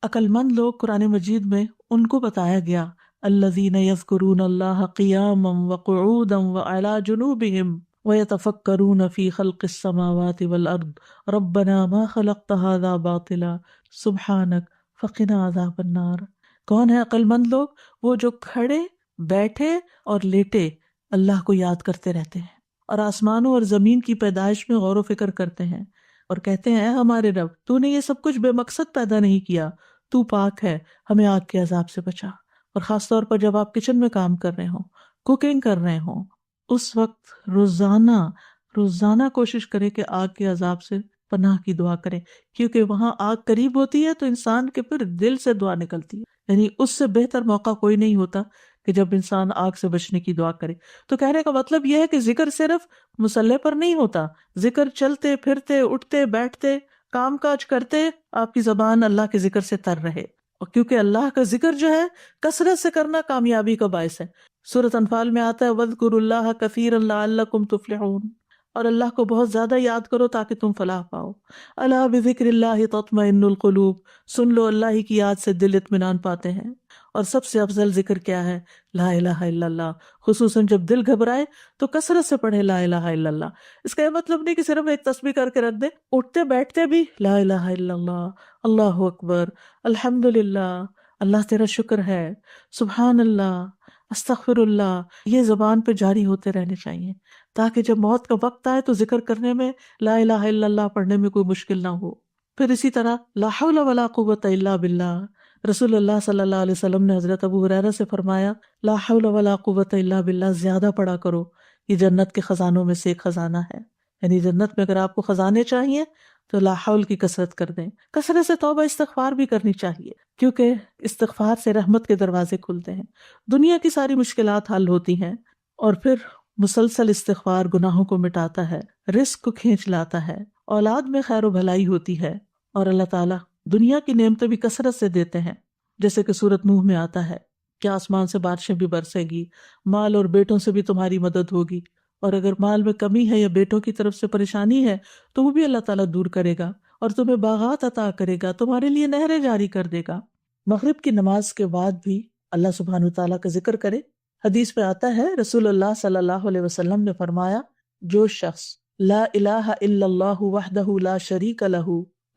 عقل مند لوگ قرآن مجید میں ان کو بتایا گیا، الذین یذکرون اللہ قیاما وقعودا وعلی جنوبہم وَيَتَفَكَّرُونَ فِي خَلْقِ السَّمَاوَاتِ وَالْأَرْضِ رَبَّنَا مَا خَلَقْتَ هَذَا بَاطِلًا سُبْحَانَكَ فَقِنَا عَذَابَ النَّارِ۔ کون ہے عقل مند لوگ؟ وہ جو کھڑے، بیٹھے اور لیٹے اللہ کو یاد کرتے رہتے ہیں، اور آسمانوں اور زمین کی پیدائش میں غور و فکر کرتے ہیں، اور کہتے ہیں، اے ہمارے رب، تو نے یہ سب کچھ بے مقصد پیدا نہیں کیا، تو پاک ہے، ہمیں آگ کے عذاب سے بچا۔ اور خاص طور پر جب آپ کچن میں کام کر رہے ہوں، کوکنگ کر رہے ہوں، اس وقت روزانہ روزانہ کوشش کریں کہ آگ کے عذاب سے پناہ کی دعا کریں، کیونکہ وہاں آگ قریب ہوتی ہے تو انسان کے پھر دل سے دعا نکلتی ہے، یعنی اس سے بہتر موقع کوئی نہیں ہوتا کہ جب انسان آگ سے بچنے کی دعا کرے۔ تو کہنے کا مطلب یہ ہے کہ ذکر صرف مصلے پر نہیں ہوتا، ذکر چلتے پھرتے اٹھتے بیٹھتے کام کاج کرتے آپ کی زبان اللہ کے ذکر سے تر رہے، اور کیونکہ اللہ کا ذکر جو ہے کثرت سے کرنا کامیابی کا باعث ہے۔ سورۃ انفال میں آتا ہے وَاذْكُرُوا اللَّهَ كَثِيرًا لَعَلَّكُمْ تُفْلِحُونَ، اور اللہ کو بہت زیادہ یاد کرو تاکہ تم فلاح پاؤ۔ الا بذکر اللہ تطمئن القلوب، سن لو اللہ ہی کی یاد سے دل اطمینان پاتے ہیں۔ اور سب سے افضل ذکر کیا ہے؟ لا الہ الا اللہ، خصوصاً جب دل گھبرائے تو کثرت سے پڑھے لا الہ الا اللہ۔ اس کا یہ مطلب نہیں کہ صرف ایک تسبیح کر کے رکھ دے، اٹھتے بیٹھتے بھی لا الہ الا اللہ، اللہ اکبر، الحمد للہ، اللہ تیرا شکر ہے، سبحان اللہ، استغفر اللہ، یہ زبان پہ جاری ہوتے رہنے چاہیے تاکہ جب موت کا وقت آئے تو ذکر کرنے میں، لا الہ الا اللہ پڑھنے میں کوئی مشکل نہ ہو۔ پھر اسی طرح لا حول ولا قوت الا باللہ، رسول اللہ صلی اللہ علیہ وسلم نے حضرت ابو ہریرہ سے فرمایا لا حول ولا قوت الا باللہ زیادہ پڑھا کرو، یہ جنت کے خزانوں میں سے ایک خزانہ ہے، یعنی جنت میں اگر آپ کو خزانے چاہیے تو لا حول کی کثرت کر دیں۔ کثرت سے توبہ استغفار بھی کرنی چاہیے، کیونکہ استغفار سے رحمت کے دروازے کھلتے ہیں، دنیا کی ساری مشکلات حل ہوتی ہیں، اور پھر مسلسل استغفار گناہوں کو مٹاتا ہے، رزق کو کھینچ لاتا ہے، اولاد میں خیر و بھلائی ہوتی ہے، اور اللہ تعالیٰ دنیا کی نعمتیں بھی کثرت سے دیتے ہیں، جیسے کہ سورۃ نوح میں آتا ہے کہ آسمان سے بارشیں بھی برسے گی، مال اور بیٹوں سے بھی تمہاری مدد ہوگی، اور اگر مال میں کمی ہے یا بیٹوں کی طرف سے پریشانی ہے تو وہ بھی اللہ تعالیٰ دور کرے گا، اور تمہیں باغات عطا کرے گا، تمہارے لیے نہریں جاری کر دے گا۔ مغرب کی نماز کے بعد بھی اللہ سبحانہ تعالیٰ کا ذکر کرے۔ حدیث میں آتا ہے رسول اللہ صلی اللہ علیہ وسلم نے فرمایا جو شخص لا الہ الا اللہ وحدہ لا شریک لہ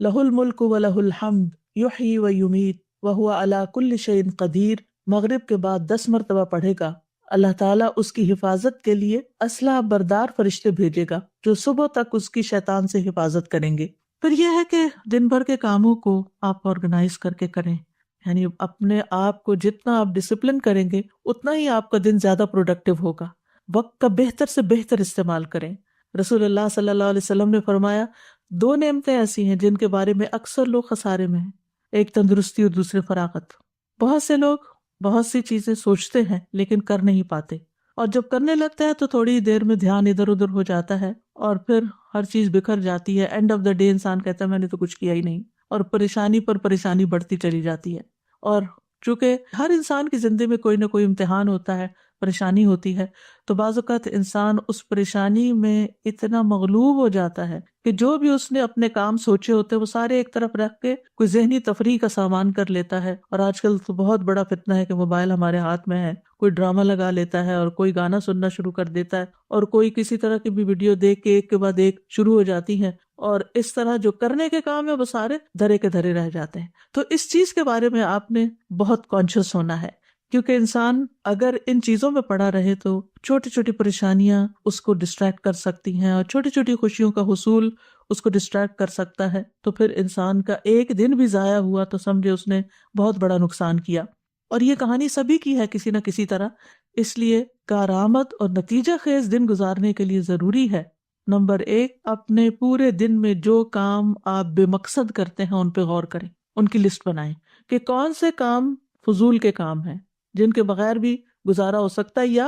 لہ الملک ولہ الحمد یحیی و یمیت وہو علی کل شیء قدیر مغرب کے بعد 10 مرتبہ پڑھے گا، اللہ تعالیٰ اس کی حفاظت کے لیے اسلحہ بردار فرشتے بھیجے گا جو صبح تک اس کی شیطان سے حفاظت کریں گے۔ پھر یہ ہے کہ دن بھر کے کاموں کو آپ آرگنائز کر کے کریں، یعنی اپنے آپ کو جتنا آپ ڈسپلن کریں گے اتنا ہی آپ کا دن زیادہ پروڈکٹیو ہوگا۔ وقت کا بہتر سے بہتر استعمال کریں۔ رسول اللہ صلی اللہ علیہ وسلم نے فرمایا 2 نعمتیں ایسی ہیں جن کے بارے میں اکثر لوگ خسارے میں ہیں، ایک تندرستی اور دوسرے فراغت۔ بہت سے لوگ بہت سی چیزیں سوچتے ہیں لیکن کر نہیں پاتے، اور جب کرنے لگتا ہے تو تھوڑی دیر میں دھیان ادھر ادھر ہو جاتا ہے اور پھر ہر چیز بکھر جاتی ہے، اینڈ آف دا ڈے انسان کہتا ہے میں نے تو کچھ کیا ہی نہیں، اور پریشانی پر پریشانی بڑھتی چلی جاتی ہے۔ اور چونکہ ہر انسان کی زندگی میں کوئی نہ کوئی امتحان ہوتا ہے، پریشانی ہوتی ہے، تو بعض اوقات انسان اس پریشانی میں اتنا مغلوب ہو جاتا ہے کہ جو بھی اس نے اپنے کام سوچے ہوتے وہ سارے ایک طرف رکھ کے کوئی ذہنی تفریح کا سامان کر لیتا ہے۔ اور آج کل تو بہت بڑا فتنہ ہے کہ موبائل ہمارے ہاتھ میں ہے، کوئی ڈرامہ لگا لیتا ہے اور کوئی گانا سننا شروع کر دیتا ہے، اور کوئی کسی طرح کی بھی ویڈیو دیکھ کے ایک کے بعد ایک شروع ہو جاتی ہیں، اور اس طرح جو کرنے کے کام ہے وہ سارے دھرے کے دھرے رہ جاتے ہیں۔ تو اس چیز کے بارے میں آپ نے بہت کانشیس ہونا ہے، کیونکہ انسان اگر ان چیزوں میں پڑا رہے تو چھوٹی چھوٹی پریشانیاں اس کو ڈسٹریکٹ کر سکتی ہیں، اور چھوٹی چھوٹی خوشیوں کا حصول اس کو ڈسٹریکٹ کر سکتا ہے، تو پھر انسان کا ایک دن بھی ضائع ہوا تو سمجھے اس نے بہت بڑا نقصان کیا۔ اور یہ کہانی سبھی کی ہے کسی نہ کسی طرح، اس لیے کارآمد اور نتیجہ خیز دن گزارنے کے لیے ضروری ہے نمبر 1 اپنے پورے دن میں جو کام آپ بے مقصد کرتے ہیں ان پہ غور کریں، ان کی لسٹ بنائیں کہ کون سے کام فضول کے کام ہیں جن کے بغیر بھی گزارا ہو سکتا ہے یا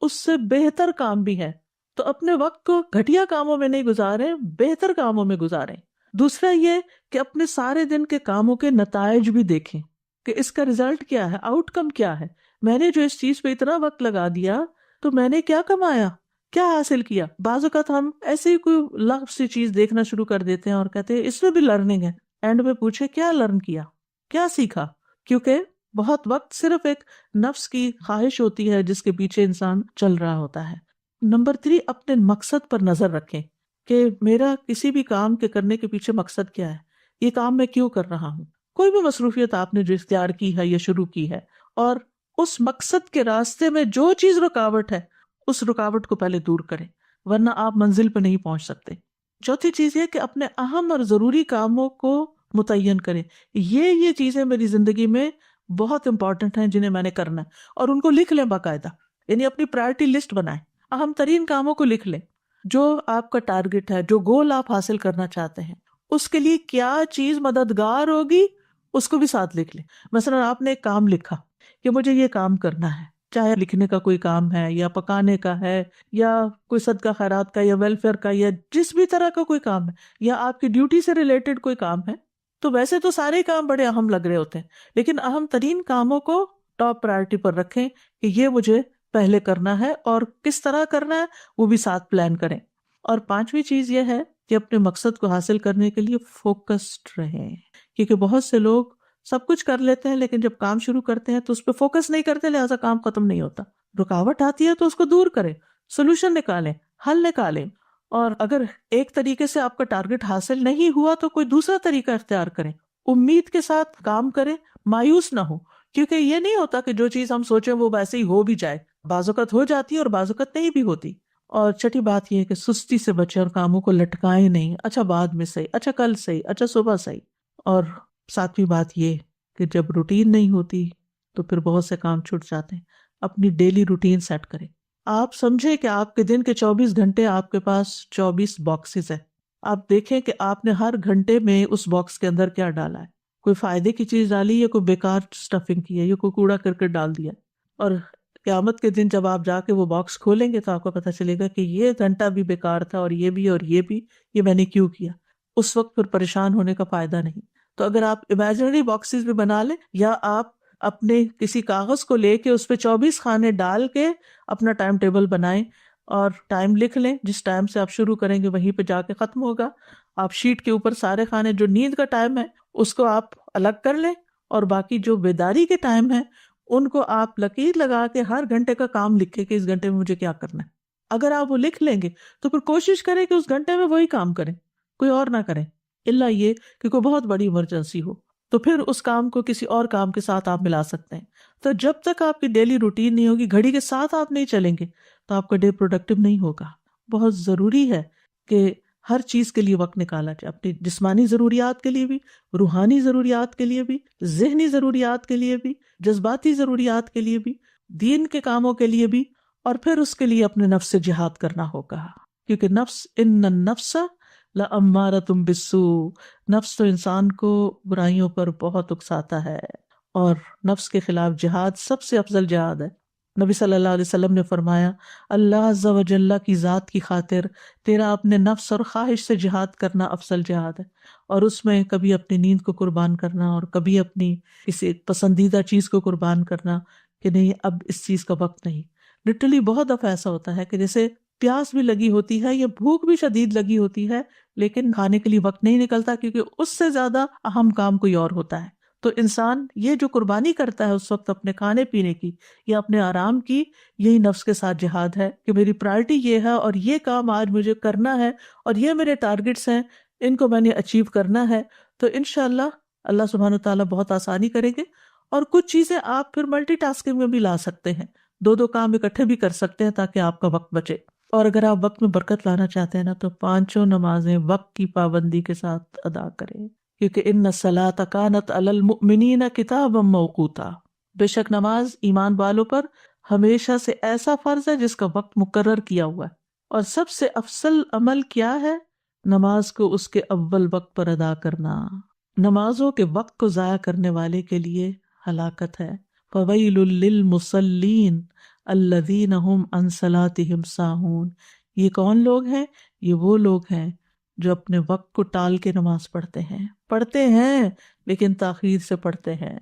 اس سے بہتر کام بھی ہے، تو اپنے وقت کو گھٹیا کاموں میں نہیں گزاریں، بہتر کاموں میں گزاریں۔ دوسرا یہ کہ اپنے سارے دن کے کاموں کے نتائج بھی دیکھیں کہ اس کا رزلٹ کیا ہے، آؤٹ کم کیا ہے، میں نے جو اس چیز پہ اتنا وقت لگا دیا تو میں نے کیا کمایا، کیا حاصل کیا۔ بعض اوقات ہم ایسے ہی کوئی لغو سی چیز دیکھنا شروع کر دیتے ہیں اور کہتے ہیں اس میں بھی لرننگ ہے، اینڈ میں پوچھے کیا لرن کیا، کیا سیکھا، کیونکہ بہت وقت صرف ایک نفس کی خواہش ہوتی ہے جس کے پیچھے انسان چل رہا ہوتا ہے۔ نمبر 3 اپنے مقصد پر نظر رکھیں کہ میرا کسی بھی کام کے کرنے کے پیچھے مقصد کیا ہے، یہ کام میں کیوں کر رہا ہوں۔ کوئی بھی مصروفیت آپ نے جو اختیار کی ہے یا شروع کی ہے، اور اس مقصد کے راستے میں جو چیز رکاوٹ ہے اس رکاوٹ کو پہلے دور کریں، ورنہ آپ منزل پہ نہیں پہنچ سکتے۔ چوتھی چیز یہ کہ اپنے اہم اور ضروری کاموں کو متعین کریں، یہ چیزیں میری زندگی میں بہت امپورٹنٹ ہیں جنہیں میں نے کرنا ہے، اور ان کو لکھ لیں باقاعدہ، یعنی اپنی پرائرٹی لسٹ بنائیں، اہم ترین کاموں کو لکھ لیں۔ جو آپ کا ٹارگٹ ہے، جو گول آپ حاصل کرنا چاہتے ہیں، اس کے لیے کیا چیز مددگار ہوگی اس کو بھی ساتھ لکھ لیں. مثلا آپ نے ایک کام لکھا کہ مجھے یہ کام کرنا ہے، چاہے لکھنے کا کوئی کام ہے یا پکانے کا ہے یا کوئی صدقہ خیرات کا یا ویلفیئر کا یا جس بھی طرح کا کوئی کام ہے یا آپ کی ڈیوٹی سے ریلیٹڈ کوئی کام ہے. تو ویسے تو سارے کام بڑے اہم لگ رہے ہوتے ہیں، لیکن اہم ترین کاموں کو ٹاپ پرائرٹی پر رکھیں کہ یہ مجھے پہلے کرنا ہے اور کس طرح کرنا ہے وہ بھی ساتھ پلان کریں. اور پانچویں چیز یہ ہے کہ اپنے مقصد کو حاصل کرنے کے لیے فوکسڈ رہیں، کیونکہ بہت سے لوگ سب کچھ کر لیتے ہیں لیکن جب کام شروع کرتے ہیں تو اس پہ فوکس نہیں کرتے، لہٰذا کام ختم نہیں ہوتا. رکاوٹ آتی ہے تو اس کو دور کریں، سولوشن نکالیں، حل نکالیں. اور اگر ایک طریقے سے آپ کا ٹارگٹ حاصل نہیں ہوا تو کوئی دوسرا طریقہ اختیار کریں. امید کے ساتھ کام کریں، مایوس نہ ہو، کیونکہ یہ نہیں ہوتا کہ جو چیز ہم سوچیں وہ ویسے ہی ہو بھی جائے. بعض اوقات ہو جاتی ہے اور بعض اوقات نہیں بھی ہوتی. اور چھٹی بات یہ ہے کہ سستی سے بچیں اور کاموں کو لٹکائیں نہیں، اچھا بعد میں صحیح، اچھا کل صحیح، اچھا صبح صحیح. اور ساتویں بات یہ کہ جب روٹین نہیں ہوتی تو پھر بہت سے کام چھوٹ جاتے ہیں. اپنی ڈیلی روٹین سیٹ کریں. آپ سمجھیں کہ آپ کے دن کے 24 گھنٹے آپ کے پاس 24 باکسز ہیں. آپ دیکھیں کہ آپ نے ہر گھنٹے میں اس باکس کے اندر کیا ڈالا ہے. کوئی فائدے کی چیز ڈالی یا کوئی بیکار سٹفنگ کی ہے یا کوئی کوڑا کرکٹ ڈال دیا. اور قیامت کے دن جب آپ جا کے وہ باکس کھولیں گے تو آپ کو پتہ چلے گا کہ یہ گھنٹہ بھی بیکار تھا اور یہ بھی یہ میں نے کیوں کیا. اس وقت پھر پریشان ہونے کا فائدہ نہیں. تو اگر آپ امیجنری باکسز بھی بنا لیں یا آپ اپنے کسی کاغذ کو لے کے اس پہ 24 خانے ڈال کے اپنا ٹائم ٹیبل بنائیں اور ٹائم لکھ لیں، جس ٹائم سے آپ شروع کریں گے وہیں پہ جا کے ختم ہوگا. آپ شیٹ کے اوپر سارے خانے، جو نیند کا ٹائم ہے اس کو آپ الگ کر لیں اور باقی جو بیداری کے ٹائم ہے ان کو آپ لکیر لگا کے ہر گھنٹے کا کام لکھیں کہ اس گھنٹے میں مجھے کیا کرنا ہے. اگر آپ وہ لکھ لیں گے تو پھر کوشش کریں کہ اس گھنٹے میں وہی کام کریں، کوئی اور نہ کریں، الا یہ کہ کوئی بہت بڑی ایمرجنسی ہو تو پھر اس کام کو کسی اور کام کے ساتھ آپ ملا سکتے ہیں. تو جب تک آپ کی ڈیلی روٹین نہیں ہوگی، گھڑی کے ساتھ آپ نہیں چلیں گے تو آپ کا ڈے پروڈکٹیو نہیں ہوگا. بہت ضروری ہے کہ ہر چیز کے لیے وقت نکالا جائے، اپنی جسمانی ضروریات کے لیے بھی، روحانی ضروریات کے لیے بھی، ذہنی ضروریات کے لیے بھی، جذباتی ضروریات کے لیے بھی، دین کے کاموں کے لیے بھی. اور پھر اس کے لیے اپنے نفس سے جہاد کرنا ہوگا، کیونکہ نفس ان النفس لامارۃ بالسوء، نفس تو انسان کو برائیوں پر بہت اکساتا ہے اور نفس کے خلاف جہاد سب سے افضل جہاد ہے. نبی صلی اللہ علیہ وسلم نے فرمایا، اللہ عز و جل کی ذات کی خاطر تیرا اپنے نفس اور خواہش سے جہاد کرنا افضل جہاد ہے. اور اس میں کبھی اپنی نیند کو قربان کرنا اور کبھی اپنی کسی پسندیدہ چیز کو قربان کرنا کہ نہیں اب اس چیز کا وقت نہیں. لٹرلی بہت دفعہ ایسا ہوتا ہے کہ جیسے پیاس بھی لگی ہوتی ہے یا بھوک بھی شدید لگی ہوتی ہے لیکن کھانے کے لیے وقت نہیں نکلتا کیونکہ اس سے زیادہ اہم کام کوئی اور ہوتا ہے. تو انسان یہ جو قربانی کرتا ہے اس وقت اپنے کھانے پینے کی یا اپنے آرام کی، یہی نفس کے ساتھ جہاد ہے کہ میری پرائرٹی یہ ہے اور یہ کام آج مجھے کرنا ہے اور یہ میرے ٹارگٹس ہیں، ان کو میں نے اچیو کرنا ہے. تو انشاءاللہ اللہ سبحانہ وتعالیٰ بہت آسانی کریں گے. اور کچھ چیزیں آپ پھر ملٹی ٹاسکنگ میں بھی لا سکتے ہیں، دو کام اکٹھے بھی کر سکتے ہیں تاکہ آپ کا وقت بچے. اور اگر آپ وقت میں برکت لانا چاہتے ہیں نا تو 5 نمازیں وقت کی پابندی کے ساتھ ادا کریں، کیونکہ ان الصلاۃ کانت علی المؤمنین کتابا موقوتا، بے شک نماز ایمان والوں پر ہمیشہ سے ایسا فرض ہے جس کا وقت مقرر کیا ہوا ہے. اور سب سے افضل عمل کیا ہے؟ نماز کو اس کے اول وقت پر ادا کرنا. نمازوں کے وقت کو ضائع کرنے والے کے لیے ہلاکت ہے. فویل للمصلین الذین هم عن صلاتهم ساہون. یہ کون لوگ ہیں؟ یہ وہ لوگ ہیں جو اپنے وقت کو ٹال کے نماز پڑھتے ہیں لیکن تاخیر سے پڑھتے ہیں،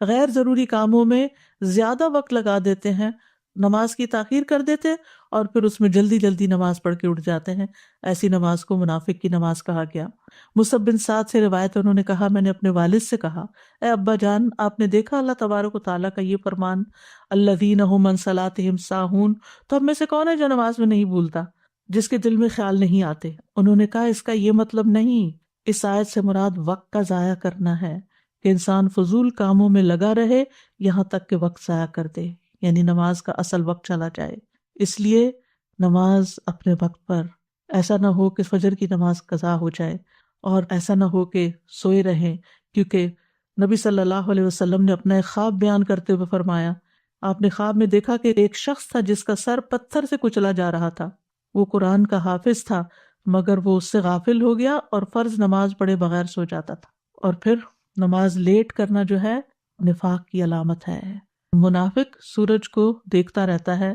غیر ضروری کاموں میں زیادہ وقت لگا دیتے ہیں، نماز کی تاخیر کر دیتے ہیں اور پھر اس میں جلدی جلدی نماز پڑھ کے اٹھ جاتے ہیں. ایسی نماز کو منافق کی نماز کہا گیا. مصعب بن سعد سے روایت ہے، انہوں نے کہا میں نے اپنے والد سے کہا، اے ابا جان، آپ نے دیکھا اللہ تبارک و تعالیٰ کا یہ فرمان الذین هم عن صلاتهم ساہون، تو ہم میں سے کون ہے جو نماز میں نہیں بھولتا، جس کے دل میں خیال نہیں آتے؟ انہوں نے کہا اس کا یہ مطلب نہیں، اس آیت سے مراد وقت کا ضائع کرنا ہے کہ انسان فضول کاموں میں لگا رہے یہاں تک کہ وقت ضائع کر دے، یعنی نماز کا اصل وقت چلا جائے. اس لیے نماز اپنے وقت پر، ایسا نہ ہو کہ فجر کی نماز قضا ہو جائے اور ایسا نہ ہو کہ سوئے رہیں. کیونکہ نبی صلی اللہ علیہ وسلم نے اپنا ایک خواب بیان کرتے ہوئے فرمایا، آپ نے خواب میں دیکھا کہ ایک شخص تھا جس کا سر پتھر سے کچلا جا رہا تھا، وہ قرآن کا حافظ تھا مگر وہ اس سے غافل ہو گیا اور فرض نماز پڑھے بغیر سو جاتا تھا۔ اور پھر نماز لیٹ کرنا جو ہے نفاق کی علامت ہے۔ منافق سورج کو دیکھتا رہتا ہے،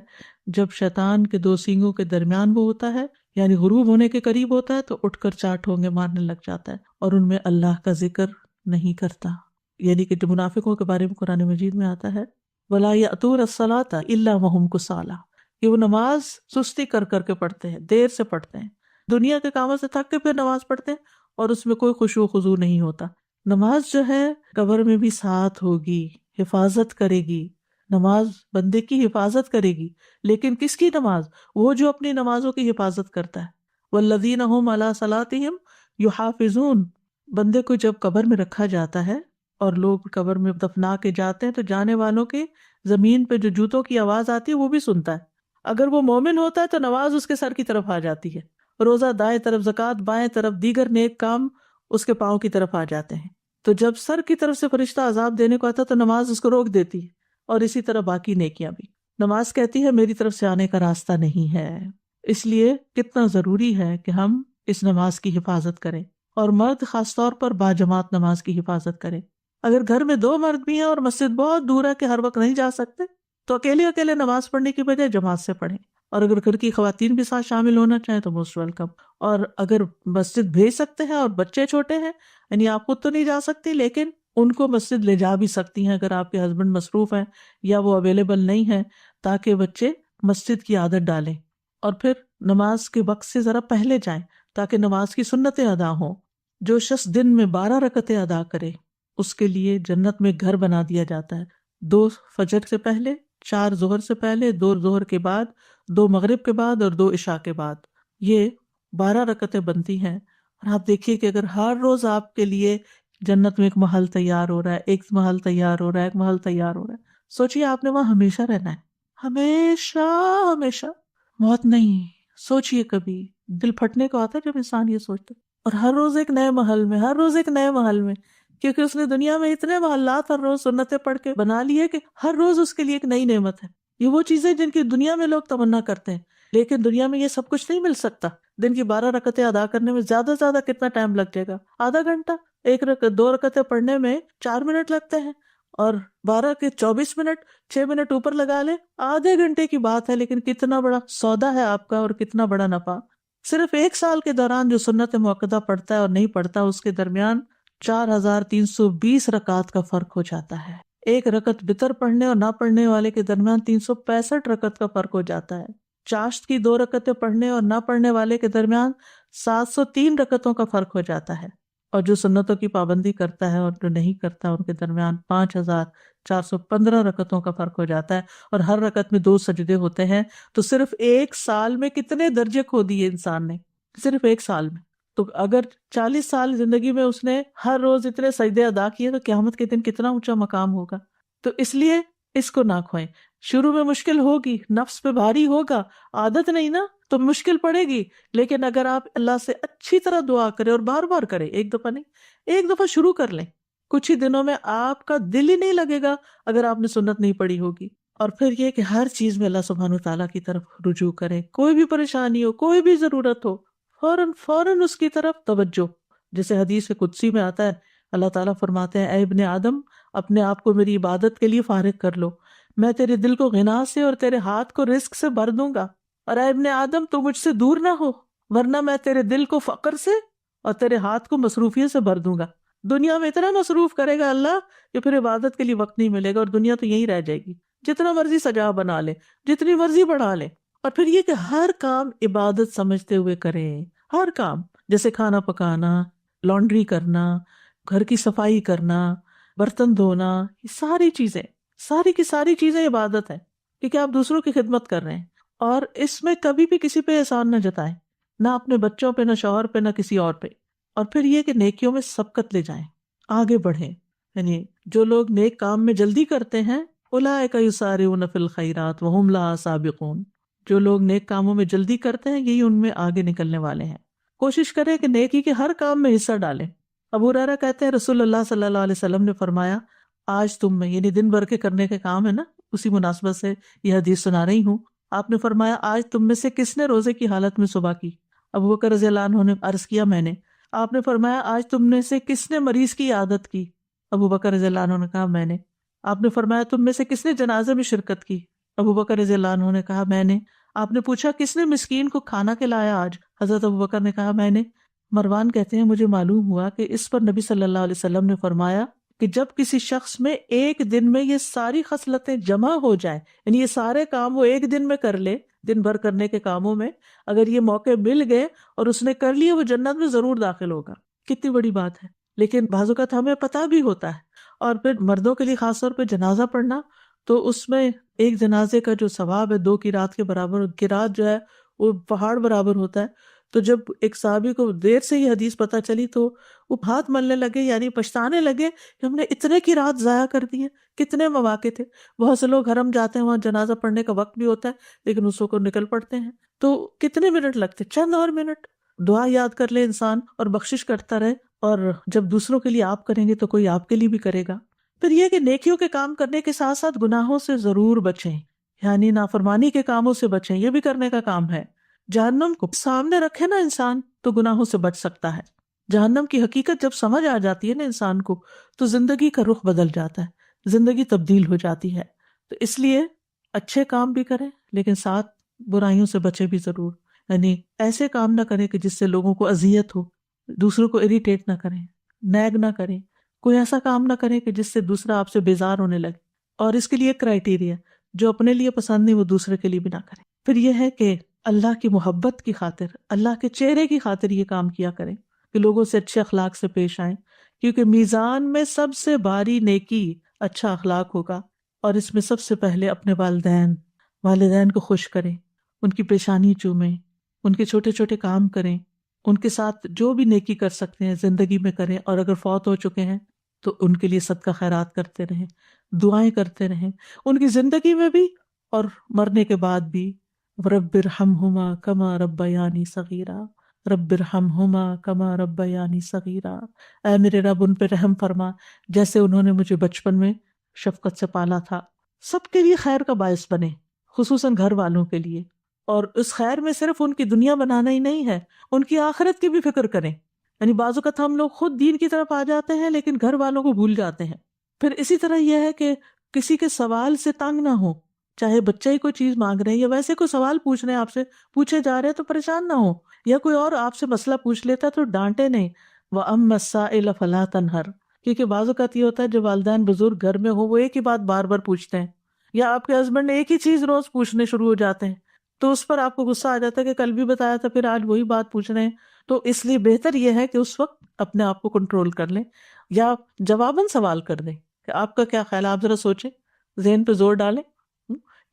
جب شیطان کے دو سینگوں کے درمیان وہ ہوتا ہے یعنی غروب ہونے کے قریب ہوتا ہے تو اٹھ کر 4 ٹھونگے مارنے لگ جاتا ہے اور ان میں اللہ کا ذکر نہیں کرتا۔ یعنی کہ جو منافقوں کے بارے میں قرآن مجید میں آتا ہے وَلَا يَأْتُونَ الصَّلَاةَ إِلَّا وَهُمْ كُسَالَىٰ، کہ وہ نماز سستی کر کر کے پڑھتے ہیں، دیر سے پڑھتے ہیں، دنیا کے کاموں سے تھک کے پھر نماز پڑھتے ہیں اور اس میں کوئی خشوع و خضوع نہیں ہوتا۔ نماز جو ہے قبر میں بھی ساتھ ہوگی، حفاظت کرے گی، نماز بندے کی حفاظت کرے گی، لیکن کس کی نماز؟ وہ جو اپنی نمازوں کی حفاظت کرتا ہے۔ وَالَّذِينَ هُمْ عَلَىٰ صَلَاتِهِمْ يُحَافِظُونَ، بندے کو جب قبر میں رکھا جاتا ہے اور لوگ قبر میں دفنا کے جاتے ہیں تو جانے والوں کے زمین پہ جو جوتوں کی آواز آتی ہے وہ بھی سنتا ہے۔ اگر وہ مومن ہوتا ہے تو نماز اس کے سر کی طرف آ جاتی ہے، روزہ دائیں طرف، زکوٰۃ بائیں طرف، دیگر نیک کام اس کے پاؤں کی طرف آ جاتے ہیں۔ تو جب سر کی طرف سے فرشتہ عذاب دینے کو آتا ہے تو نماز اس کو روک دیتی ہے، اور اسی طرح باقی نیکیاں بھی۔ نماز کہتی ہے میری طرف سے آنے کا راستہ نہیں ہے، اس لیے کتنا ضروری ہے کہ ہم اس نماز کی حفاظت کریں، اور مرد خاص طور پر باجماعت نماز کی حفاظت کریں۔ اگر گھر میں 2 مرد بھی ہیں اور مسجد بہت دور ہے کہ ہر وقت نہیں جا سکتے تو اکیلے اکیلے نماز پڑھنے کی بجائے جماعت سے پڑھیں، اور اگر گھر کی خواتین بھی ساتھ شامل ہونا چاہیں تو موسٹ ویلکم۔ اور اگر مسجد بھیج سکتے ہیں اور بچے چھوٹے ہیں، یعنی آپ خود تو نہیں جا سکتی لیکن ان کو مسجد لے جا بھی سکتی ہیں اگر آپ کے ہسبینڈ مصروف ہیں یا وہ اویلیبل نہیں ہیں، تاکہ بچے مسجد کی عادت ڈالیں۔ اور پھر نماز کے وقت سے ذرا پہلے جائیں تاکہ نماز کی سنتیں ادا ہوں۔ جو شخص دن میں 12 رکعتیں ادا کرے اس کے لیے جنت میں گھر بنا دیا جاتا ہے، 2 فجر سے پہلے، 4 ظہر سے پہلے، 2 ظہر کے بعد، 2 مغرب کے بعد اور 2 عشاء کے بعد۔ یہ 12 رکعتیں بنتی ہیں، اور آپ دیکھیے کہ اگر ہر روز آپ کے لیے جنت میں ایک محل تیار ہو رہا ہے، ایک محل تیار ہو رہا ہے، ایک محل تیار ہو رہا ہے، سوچئے آپ نے وہاں ہمیشہ رہنا ہے، ہمیشہ ہمیشہ، موت نہیں۔ سوچئے کبھی دل پھٹنے کو آتا ہے جب انسان یہ سوچتا ہے، اور ہر روز ایک نئے محل میں، ہر روز ایک نئے محل میں، کیونکہ اس نے دنیا میں اتنے محلات ہر روز سنتیں پڑھ کے بنا لی ہے کہ ہر روز اس کے لیے ایک نئی نعمت ہے۔ یہ وہ چیزیں جن کی دنیا میں لوگ تمنا کرتے ہیں، لیکن دنیا میں یہ سب کچھ نہیں مل سکتا۔ دن کی 12 رکعتیں ادا کرنے میں زیادہ سے زیادہ کتنا ٹائم لگ جائے گا؟ آدھا گھنٹہ۔ 2 رکعتیں پڑھنے میں 4 منٹ لگتے ہیں، اور 12 کے 24 منٹ، 6 منٹ اوپر لگا لیں، آدھے گھنٹے کی بات ہے، لیکن کتنا بڑا سودا ہے آپ کا اور کتنا بڑا نفع۔ صرف 1 سال کے دوران جو سنت موقدہ پڑھتا ہے اور نہیں پڑھتا اس کے درمیان 4320 رکعات کا فرق ہو جاتا ہے۔ 1 رکعت وتر پڑھنے اور نہ پڑھنے والے کے درمیان 365 رکعت کا فرق ہو جاتا ہے۔ چاشت کی 2 رکعتیں پڑھنے اور نہ پڑھنے والے کے درمیان 703 رکعتوں کا فرق ہو جاتا ہے، اور جو سنتوں کی پابندی کرتا ہے اور جو نہیں کرتا ان کے درمیان 5415 رکعتوں کا فرق ہو جاتا ہے، اور ہر رکعت میں 2 سجدے ہوتے ہیں۔ تو صرف 1 سال میں کتنے درجے کھو دیے انسان نے، صرف 1 سال میں۔ تو اگر 40 سال زندگی میں اس نے ہر روز اتنے سجدے ادا کیے تو قیامت کے دن کتنا اونچا مقام ہوگا۔ تو اس لیے اس کو نہ کھوئیں۔ شروع میں مشکل ہوگی، نفس پہ بھاری ہوگا، عادت نہیں نا تو مشکل پڑے گی، لیکن اگر آپ اللہ سے اچھی طرح دعا کریں اور بار بار کریں، ایک دفعہ نہیں، ایک دفعہ شروع کر لیں، کچھ ہی دنوں میں آپ کا دل ہی نہیں لگے گا اگر آپ نے سنت نہیں پڑھی ہوگی۔ اور پھر یہ کہ ہر چیز میں اللہ سبحانہ وتعالیٰ کی طرف رجوع کریں، کوئی بھی پریشانی ہو، کوئی بھی ضرورت ہو، فوراً اس کی طرف توجہ۔ جیسے حدیث قدسی میں آتا ہے، اللہ تعالیٰ فرماتے ہیں اے ابن آدم، اپنے آپ کو میری عبادت کے لیے فارغ کر لو، میں تیرے دل کو غنا سے اور تیرے ہاتھ کو رزق سے بھر دوں گا، اور اے ابن آدم تو مجھ سے دور نہ ہو، ورنہ میں تیرے دل کو فقر سے اور تیرے ہاتھ کو مصروفیت سے بھر دوں گا۔ دنیا میں اتنا مصروف کرے گا اللہ کہ پھر عبادت کے لیے وقت نہیں ملے گا، اور دنیا تو یہیں رہ جائے گی، جتنا مرضی سجا بنا لے، جتنی مرضی بڑھا لے۔ اور پھر یہ کہ ہر کام عبادت سمجھتے ہوئے کریں، ہر کام، جیسے کھانا پکانا، لانڈری کرنا، گھر کی صفائی کرنا، برتن دھونا، یہ ساری کی ساری چیزیں عبادت ہیں، کیونکہ آپ دوسروں کی خدمت کر رہے ہیں، اور اس میں کبھی بھی کسی پہ احسان نہ جتائیں، نہ اپنے بچوں پہ، نہ شوہر پہ، نہ کسی اور پہ۔ اور پھر یہ کہ نیکیوں میں سبقت لے جائیں، آگے بڑھیں، یعنی جو لوگ نیک کام میں جلدی کرتے ہیں اولئک یسارعون فی الخیرات وہم لہا سابقون، جو لوگ نیک کاموں میں جلدی کرتے ہیں یہی ان میں آگے نکلنے والے ہیں۔ کوشش کریں کہ نیکی کے ہر کام میں حصہ ڈالیں۔ ابو ہریرہ کہتے ہیں رسول اللہ صلی اللہ علیہ وسلم نے فرمایا، آج تم میں، یعنی دن بھر کے کرنے کے کام ہے نا، اسی مناسبت سے یہ حدیث سنا رہی ہوں، آپ نے فرمایا آج تم میں سے کس نے روزے کی حالت میں صبح کی؟ ابو بکر رضی اللہ عنہ نے عرض کیا میں نے۔ آپ نے فرمایا آج تم میں سے کس نے مریض کی عیادت کی؟ ابو بکر رضی اللہ عنہ نے کہا میں نے۔ آپ نے فرمایا تم میں سے کس نے جنازے میں شرکت کی؟ ابو بکر رضی اللہ عنہ نے کہا میں نے۔ آپ نے پوچھا کس نے مسکین کو کھانا کھلایا آج؟ حضرت ابو بکر نے کہا میں نے۔ مروان کہتے ہیں مجھے معلوم ہوا کہ اس پر نبی صلی اللہ علیہ وسلم نے فرمایا کہ جب کسی شخص میں ایک دن میں یہ ساری خصلتیں جمع ہو جائیں، یعنی یہ سارے کام وہ ایک دن میں کر لے، دن بھر کرنے کے کاموں میں اگر یہ موقع مل گئے اور اس نے کر لیے، وہ جنت میں ضرور داخل ہوگا۔ کتنی بڑی بات ہے۔ لیکن بعض اوقات ہمیں پتہ بھی ہوتا ہے، اور پھر مردوں کے لیے خاص طور پہ جنازہ پڑھنا، تو اس میں ایک جنازے کا جو ثواب ہے 2 قرات کے برابر، قرات جو ہے وہ پہاڑ برابر ہوتا ہے۔ تو جب ایک صحابی کو دیر سے یہ حدیث پتہ چلی تو وہ ہاتھ ملنے لگے، یعنی پچھتانے لگے کہ ہم نے اتنے کی رات ضائع کر دی ہے، کتنے مواقع تھے۔ بہت سے لوگ حرم جاتے ہیں، وہاں جنازہ پڑھنے کا وقت بھی ہوتا ہے، لیکن اس کو نکل پڑتے ہیں، تو کتنے منٹ لگتے، چند اور منٹ۔ دعا یاد کر لے انسان اور بخشش کرتا رہے، اور جب دوسروں کے لیے آپ کریں گے تو کوئی آپ کے لیے بھی کرے گا۔ پھر یہ کہ نیکیوں کے کام کرنے کے ساتھ ساتھ گناہوں سے ضرور بچیں، یعنی نافرمانی کے کاموں سے بچیں، یہ بھی کرنے کا کام ہے۔ جہنم کو سامنے رکھے نا انسان تو گناہوں سے بچ سکتا ہے۔ جہنم کی حقیقت جب سمجھ آ جاتی ہے نا انسان کو، تو زندگی کا رخ بدل جاتا ہے، زندگی تبدیل ہو جاتی ہے۔ تو اس لیے اچھے کام بھی کریں، لیکن ساتھ برائیوں سے بچے بھی ضرور، یعنی ایسے کام نہ کریں کہ جس سے لوگوں کو اذیت ہو، دوسروں کو اریٹیٹ نہ کریں، نیگ نہ کریں، کوئی ایسا کام نہ کریں کہ جس سے دوسرا آپ سے بیزار ہونے لگے۔ اور اس کے لیے کرائیٹیریا، جو اپنے لیے پسند نہیں وہ دوسرے کے لیے بھی نہ کریں۔ پھر یہ ہے کہ اللہ کی محبت کی خاطر، اللہ کے چہرے کی خاطر یہ کام کیا کریں کہ لوگوں سے اچھے اخلاق سے پیش آئیں، کیونکہ میزان میں سب سے بھاری نیکی اچھا اخلاق ہوگا، اور اس میں سب سے پہلے اپنے والدین کو خوش کریں، ان کی پیشانی چومیں، ان کے چھوٹے چھوٹے کام کریں، ان کے ساتھ جو بھی نیکی کر سکتے ہیں زندگی میں کریں، اور اگر فوت ہو چکے ہیں تو ان کے لیے صدقہ خیرات کرتے رہیں، دعائیں کرتے رہیں، ان کی زندگی میں بھی اور مرنے کے بعد بھی۔ رب ارحمہما کما ربیانی صغیرا، رب ارحمہما کما ربیانی صغیرا، اے میرے رب ان پہ رحم فرما جیسے انہوں نے مجھے بچپن میں شفقت سے پالا تھا۔ سب کے لیے خیر کا باعث بنے، خصوصاً گھر والوں کے لیے، اور اس خیر میں صرف ان کی دنیا بنانا ہی نہیں ہے، ان کی آخرت کی بھی فکر کریں۔ یعنی بعض اوقات ہم لوگ خود دین کی طرف آ جاتے ہیں لیکن گھر والوں کو بھول جاتے ہیں۔ پھر اسی طرح یہ ہے کہ کسی کے سوال سے تنگ نہ ہو، چاہے بچہ ہی کوئی چیز مانگ رہے ہیں یا ویسے کوئی سوال پوچھ رہے ہیں، آپ سے پوچھے جا رہے ہیں تو پریشان نہ ہو، یا کوئی اور آپ سے مسئلہ پوچھ لیتا ہے تو ڈانٹے نہیں۔ وَأَمَّا السَّائِلَ فَلَا تَنْهَرْ، کیونکہ بعض اوقات یہ ہوتا ہے جو والدین بزرگ گھر میں ہو وہ ایک ہی بات بار بار پوچھتے ہیں، یا آپ کے ہسبینڈ نے ایک ہی چیز روز پوچھنے شروع ہو جاتے ہیں، تو اس پر آپ کو غصہ آ جاتا ہے کہ کل بھی بتایا تھا پھر آج وہی بات پوچھ رہے ہیں۔ تو اس لیے بہتر یہ ہے کہ اس وقت اپنے آپ کو کنٹرول کر لیں، یا جواباً سوال کر دیں کہ آپ کا کیا خیال ہے، آپ ذرا سوچیں، ذہن پہ زور ڈالیں،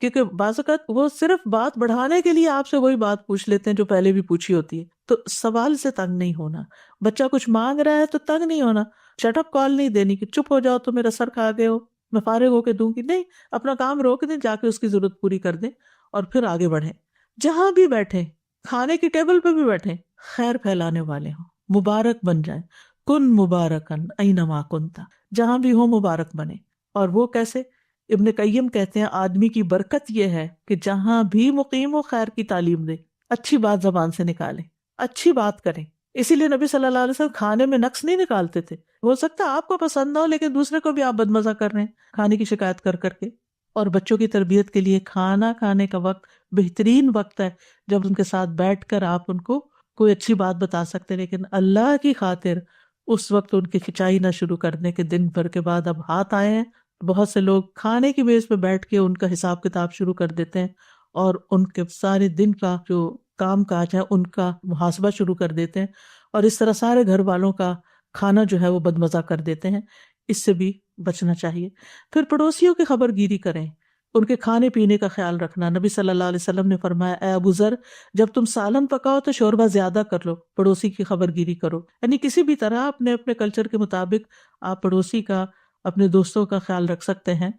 کیونکہ بعض اوقات وہ صرف بات بڑھانے کے لیے آپ سے وہی بات پوچھ لیتے ہیں جو پہلے بھی پوچھی ہوتی ہے۔ تو سوال سے تنگ نہیں ہونا، بچہ کچھ مانگ رہا ہے تو تنگ نہیں ہونا، شٹ اپ کال نہیں دینی کہ چپ ہو جاؤ تو میرا سر کھا گئے ہو، میں فارغ ہو کے دوں گی، نہیں، اپنا کام روک دیں، جا کے اس کی ضرورت پوری کر دیں اور پھر آگے بڑھیں۔ جہاں بھی بیٹھیں، کھانے کی ٹیبل پہ بھی بیٹھیں، خیر پھیلانے والے ہوں، مبارک بن جائیں، کن مبارکن اینما کنتا، جہاں بھی ہو مبارک بنے۔ اور وہ کیسے؟ ابن قیم کہتے ہیں آدمی کی برکت یہ ہے کہ جہاں بھی مقیم ہو خیر کی تعلیم دے، اچھی بات زبان سے نکالیں، اچھی بات کریں۔ اسی لیے نبی صلی اللہ علیہ وسلم کھانے میں نقص نہیں نکالتے تھے۔ ہو سکتا ہے آپ کو پسند نہ ہو لیکن دوسرے کو بھی آپ بدمزہ کر رہے ہیں کھانے کی شکایت کر کر کے۔ اور بچوں کی تربیت کے لیے کھانا کھانے کا وقت بہترین وقت ہے جب ان کے ساتھ بیٹھ کر آپ ان کو کوئی اچھی بات بتا سکتے ہیں، لیکن اللہ کی خاطر اس وقت ان کی کھچائی نہ شروع کرنے کے دن بھر کے بعد اب ہاتھ آئے ہیں۔ بہت سے لوگ کھانے کی میز پہ بیٹھ کے ان کا حساب کتاب شروع کر دیتے ہیں اور ان کے سارے دن کا جو کام کاج ہے ان کا محاسبہ شروع کر دیتے ہیں، اور اس طرح سارے گھر والوں کا کھانا جو ہے وہ بدمزہ کر دیتے ہیں۔ اس سے بھی بچنا چاہیے۔ پھر پڑوسیوں کی خبر گیری کریں، ان کے کھانے پینے کا خیال رکھنا۔ نبی صلی اللہ علیہ وسلم نے فرمایا اے ابو ذر، جب تم سالن پکاؤ تو شوربہ زیادہ کر لو، پڑوسی کی خبر گیری کرو۔ یعنی کسی بھی طرح اپنے اپنے کلچر کے مطابق آپ پڑوسی کا، اپنے دوستوں کا خیال رکھ سکتے ہیں۔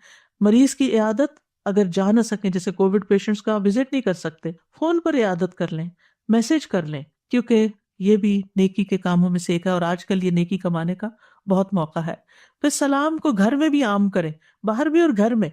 مریض کی عیادت اگر جا نہ سکیں، جیسے کووڈ پیشنٹس کا وزٹ نہیں کر سکتے، فون پر عیادت کر لیں، میسج کر لیں، کیونکہ یہ بھی نیکی کے کاموں میں سے ایک ہے اور آج کل یہ نیکی کمانے کا بہت موقع ہے۔ پھر سلام کو گھر میں بھی عام کریں، باہر بھی اور گھر میں۔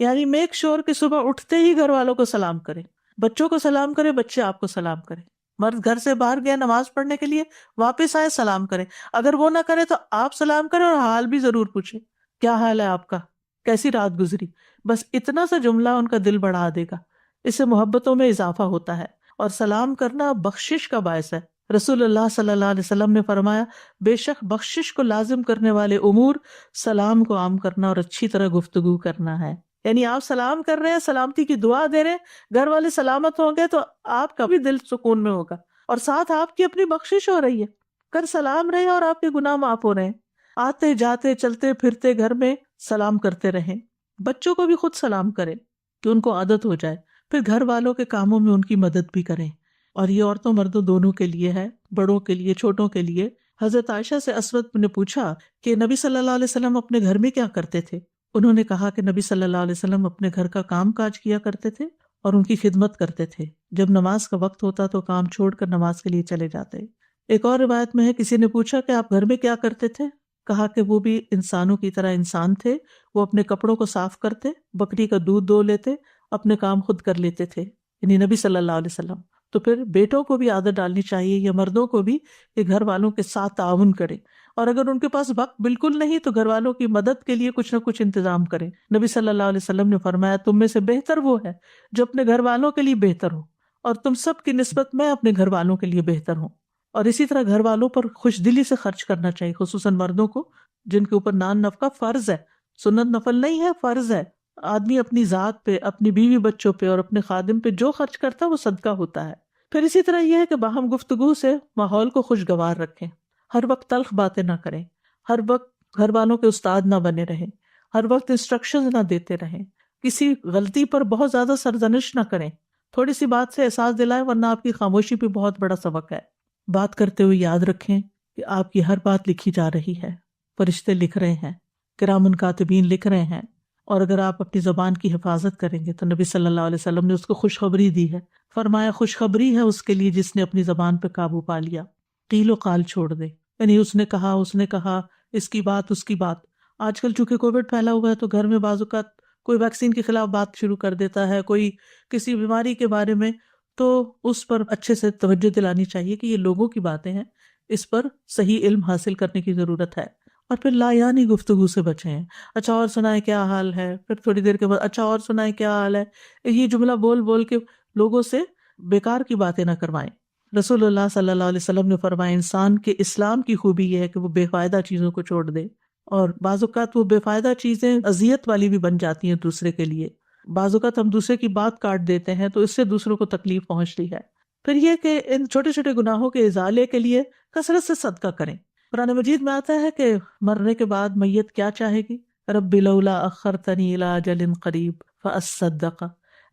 یعنی میک شور کہ صبح اٹھتے ہی گھر والوں کو سلام کریں، بچوں کو سلام کریں، بچے آپ کو سلام کریں، مرد گھر سے باہر گیا نماز پڑھنے کے لیے، واپس آئے سلام کریں، اگر وہ نہ کرے تو آپ سلام کریں اور حال بھی ضرور پوچھیں، کیا حال ہے آپ کا، کیسی رات گزری. بس اتنا سا جملہ ان کا دل بڑھا دے گا، اس سے محبتوں میں اضافہ ہوتا ہے. اور سلام کرنا بخشش کا باعث ہے. رسول اللہ صلی اللہ علیہ وسلم نے فرمایا بے شک بخشش کو لازم کرنے والے امور سلام کو عام کرنا اور اچھی طرح گفتگو کرنا ہے. یعنی آپ سلام کر رہے ہیں، سلامتی کی دعا دے رہے ہیں، گھر والے سلامت ہوں گے تو آپ کا بھی دل سکون میں ہوگا، اور ساتھ آپ کی اپنی بخشش ہو رہی ہے. کر سلام رہے اور آپ کے گناہ معاف ہو رہے ہیں. آتے جاتے چلتے پھرتے گھر میں سلام کرتے رہیں. بچوں کو بھی خود سلام کریں کہ ان کو عادت ہو جائے. پھر گھر والوں کے کاموں میں ان کی مدد بھی کریں. اور یہ عورتوں مردوں دونوں کے لیے ہے، بڑوں کے لیے چھوٹوں کے لیے. حضرت عائشہ سے اسود نے پوچھا کہ نبی صلی اللہ علیہ وسلم اپنے گھر میں کیا کرتے تھے؟ انہوں نے کہا کہ نبی صلی اللہ علیہ وسلم اپنے گھر کا کام کاج کیا کرتے تھے اور ان کی خدمت کرتے تھے. جب نماز کا وقت ہوتا تو کام چھوڑ کر نماز کے لیے چلے جاتے. ایک اور روایت میں ہے کسی نے پوچھا کہ آپ گھر میں کیا کرتے تھے؟ کہا کہ وہ بھی انسانوں کی طرح انسان تھے، وہ اپنے کپڑوں کو صاف کرتے، بکری کا دودھ دو لیتے، اپنے کام خود کر لیتے تھے، یعنی نبی صلی اللہ علیہ وسلم. تو پھر بیٹوں کو بھی عادت ڈالنی چاہیے یا مردوں کو بھی کہ گھر والوں کے ساتھ تعاون کریں، اور اگر ان کے پاس وقت بالکل نہیں تو گھر والوں کی مدد کے لیے کچھ نہ کچھ انتظام کریں. نبی صلی اللہ علیہ وسلم نے فرمایا تم میں سے بہتر وہ ہے جو اپنے گھر والوں کے لیے بہتر ہو، اور تم سب کی نسبت میں اپنے گھر والوں کے لیے بہتر ہوں. اور اسی طرح گھر والوں پر خوش دلی سے خرچ کرنا چاہیے، خصوصاً مردوں کو جن کے اوپر نان نفقہ فرض ہے، سنت نفل نہیں ہے، فرض ہے. آدمی اپنی ذات پہ، اپنی بیوی بچوں پہ اور اپنے خادم پہ جو خرچ کرتا ہے وہ صدقہ ہوتا ہے. پھر اسی طرح یہ ہے کہ باہم گفتگو سے ماحول کو خوشگوار رکھیں. ہر وقت تلخ باتیں نہ کریں، ہر وقت گھر والوں کے استاد نہ بنے رہیں، ہر وقت انسٹرکشنز نہ دیتے رہیں، کسی غلطی پر بہت زیادہ سرزنش نہ کریں. تھوڑی سی بات سے احساس دلائیں ورنہ آپ کی خاموشی بھی بہت بڑا سبق ہے. بات کرتے ہوئے یاد رکھیں کہ آپ کی ہر بات لکھی جا رہی ہے، فرشتے لکھ رہے ہیں، کرامن کاتبین لکھ رہے ہیں. اور اگر آپ اپنی زبان کی حفاظت کریں گے تو نبی صلی اللہ علیہ وسلم نے اس کو خوشخبری دی ہے، فرمایا خوشخبری ہے اس کے لیے جس نے اپنی زبان پہ قابو پا لیا، قیل و قال چھوڑ دے. یعنی اس نے کہا اس کی بات اس کی بات. آج کل چونکہ کووڈ پھیلا ہوا ہے تو گھر میں بعض اوقات کوئی ویکسین کے خلاف بات شروع کر دیتا ہے، کوئی کسی بیماری کے بارے میں، تو اس پر اچھے سے توجہ دلانی چاہیے کہ یہ لوگوں کی باتیں ہیں، اس پر صحیح علم حاصل کرنے کی ضرورت ہے. اور پھر لا یعنی گفتگو سے بچیں. اچھا اور سنائیں کیا حال ہے، پھر تھوڑی دیر کے بعد اچھا اور سنائیں کیا حال ہے. یہ جملہ بول بول کے لوگوں سے بیکار کی باتیں نہ کروائیں. رسول اللہ صلی اللہ علیہ وسلم نے فرمایا انسان کے اسلام کی خوبی یہ ہے کہ وہ بے فائدہ چیزوں کو چھوڑ دے، اور بعض اوقات وہ بے فائدہ چیزیں اذیت والی بھی بن جاتی ہیں دوسرے کے لیے. بعض اوقات ہم دوسرے کی بات کاٹ دیتے ہیں تو اس سے دوسروں کو تکلیف پہنچتی ہے. پھر یہ کہ ان چھوٹے چھوٹے گناہوں کے ازالے کے لیے کثرت سے صدقہ کریں. قرآن مجید میں آتا ہے کہ مرنے کے بعد میت کیا چاہے گی؟ رب لولا اخرتنی الی اجل قریب فاصدق،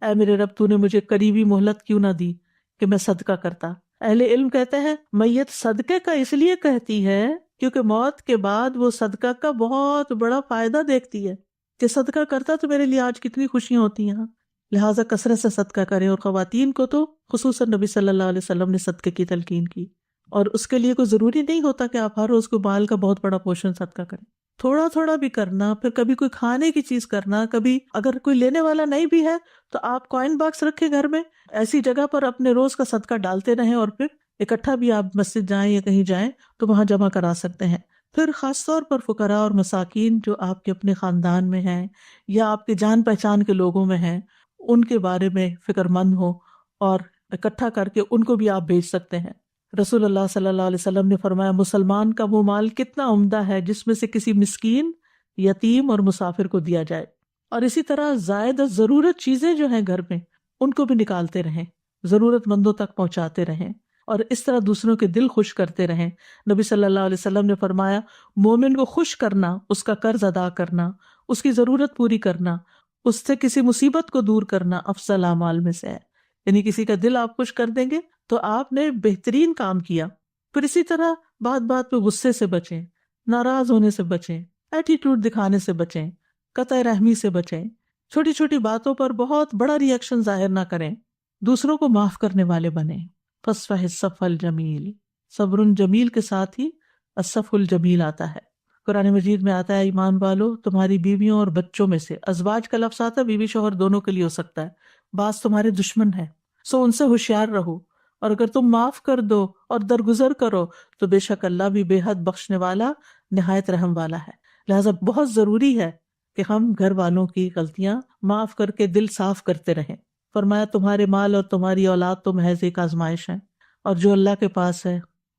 اے میرے رب تو نے مجھے قریبی مہلت کیوں نہ دی کہ میں صدقہ کرتا. اہل علم کہتے ہیں میت صدقے کا اس لیے کہتی ہے کیونکہ موت کے بعد وہ صدقہ کا بہت بڑا فائدہ دیکھتی ہے کہ صدقہ کرتا تو میرے لیے آج کتنی خوشیاں ہوتی ہیں. لہٰذا کثرت سے صدقہ کریں. اور خواتین کو تو خصوصاً نبی صلی اللہ علیہ وسلم نے صدقے کی تلقین کی، اور اس کے لیے کوئی ضروری نہیں ہوتا کہ آپ ہر روز کو مال کا بہت بڑا پورشن صدقہ کریں. تھوڑا تھوڑا بھی کرنا، پھر کبھی کوئی کھانے کی چیز کرنا، کبھی اگر کوئی لینے والا نہیں بھی ہے تو آپ کوائن باکس رکھیں گھر میں، ایسی جگہ پر اپنے روز کا صدقہ ڈالتے رہیں، اور پھر اکٹھا بھی آپ مسجد جائیں یا کہیں جائیں تو وہاں جمع کرا سکتے ہیں. پھر خاص طور پر فقراء اور مساکین جو آپ کے اپنے خاندان میں ہیں یا آپ کے جان پہچان کے لوگوں میں ہیں، ان کے بارے میں فکر مند ہو اور اکٹھا کر کے ان کو بھی آپ بھیج سکتے ہیں. رسول اللہ صلی اللہ علیہ وسلم نے فرمایا مسلمان کا وہ مال کتنا عمدہ ہے جس میں سے کسی مسکین، یتیم اور مسافر کو دیا جائے. اور اسی طرح زائد ضرورت چیزیں جو ہیں گھر میں ان کو بھی نکالتے رہیں، ضرورت مندوں تک پہنچاتے رہیں، اور اس طرح دوسروں کے دل خوش کرتے رہیں. نبی صلی اللہ علیہ وسلم نے فرمایا مومن کو خوش کرنا، اس کا قرض ادا کرنا، اس کی ضرورت پوری کرنا، اس سے کسی مصیبت کو دور کرنا افضل اعمال میں سے ہے. یعنی کسی کا دل آپ خوش کر دیں گے تو آپ نے بہترین کام کیا. پھر اسی طرح بات بات پہ غصے سے بچیں، ناراض ہونے سے بچیں، ایٹیٹیوڈ دکھانے سے بچیں، قطع رحمی سے بچیں، چھوٹی چھوٹی باتوں پر بہت بڑا ری ایکشن ظاہر نہ کریں، دوسروں کو معاف کرنے والے بنیں. فاصفح الصفح الجمیل، صبر جمیل کے ساتھ ہی الصفح الجمیل آتا ہے. قرآن مجید میں آتا ہے ایمان والو تمہاری بیویوں اور بچوں میں سے، ازواج کا لفظ آتا ہے، بیوی شوہر دونوں کے لیے ہو سکتا ہے، بعض تمہارے دشمن ہے، سو ان سے ہوشیار رہو، اور اگر تم معاف کر دو اور درگزر کرو تو بے شک اللہ بھی بے حد بخشنے والا نہایت رحم والا ہے۔ لہٰذا بہت ضروری ہے کہ ہم گھر والوں کی غلطیاں معاف کر کے دل صاف کرتے رہیں۔ فرمایا تمہارے مال اور تمہاری اولاد تو محض ایک آزمائش ہے، اور جو اللہ کے پاس ہے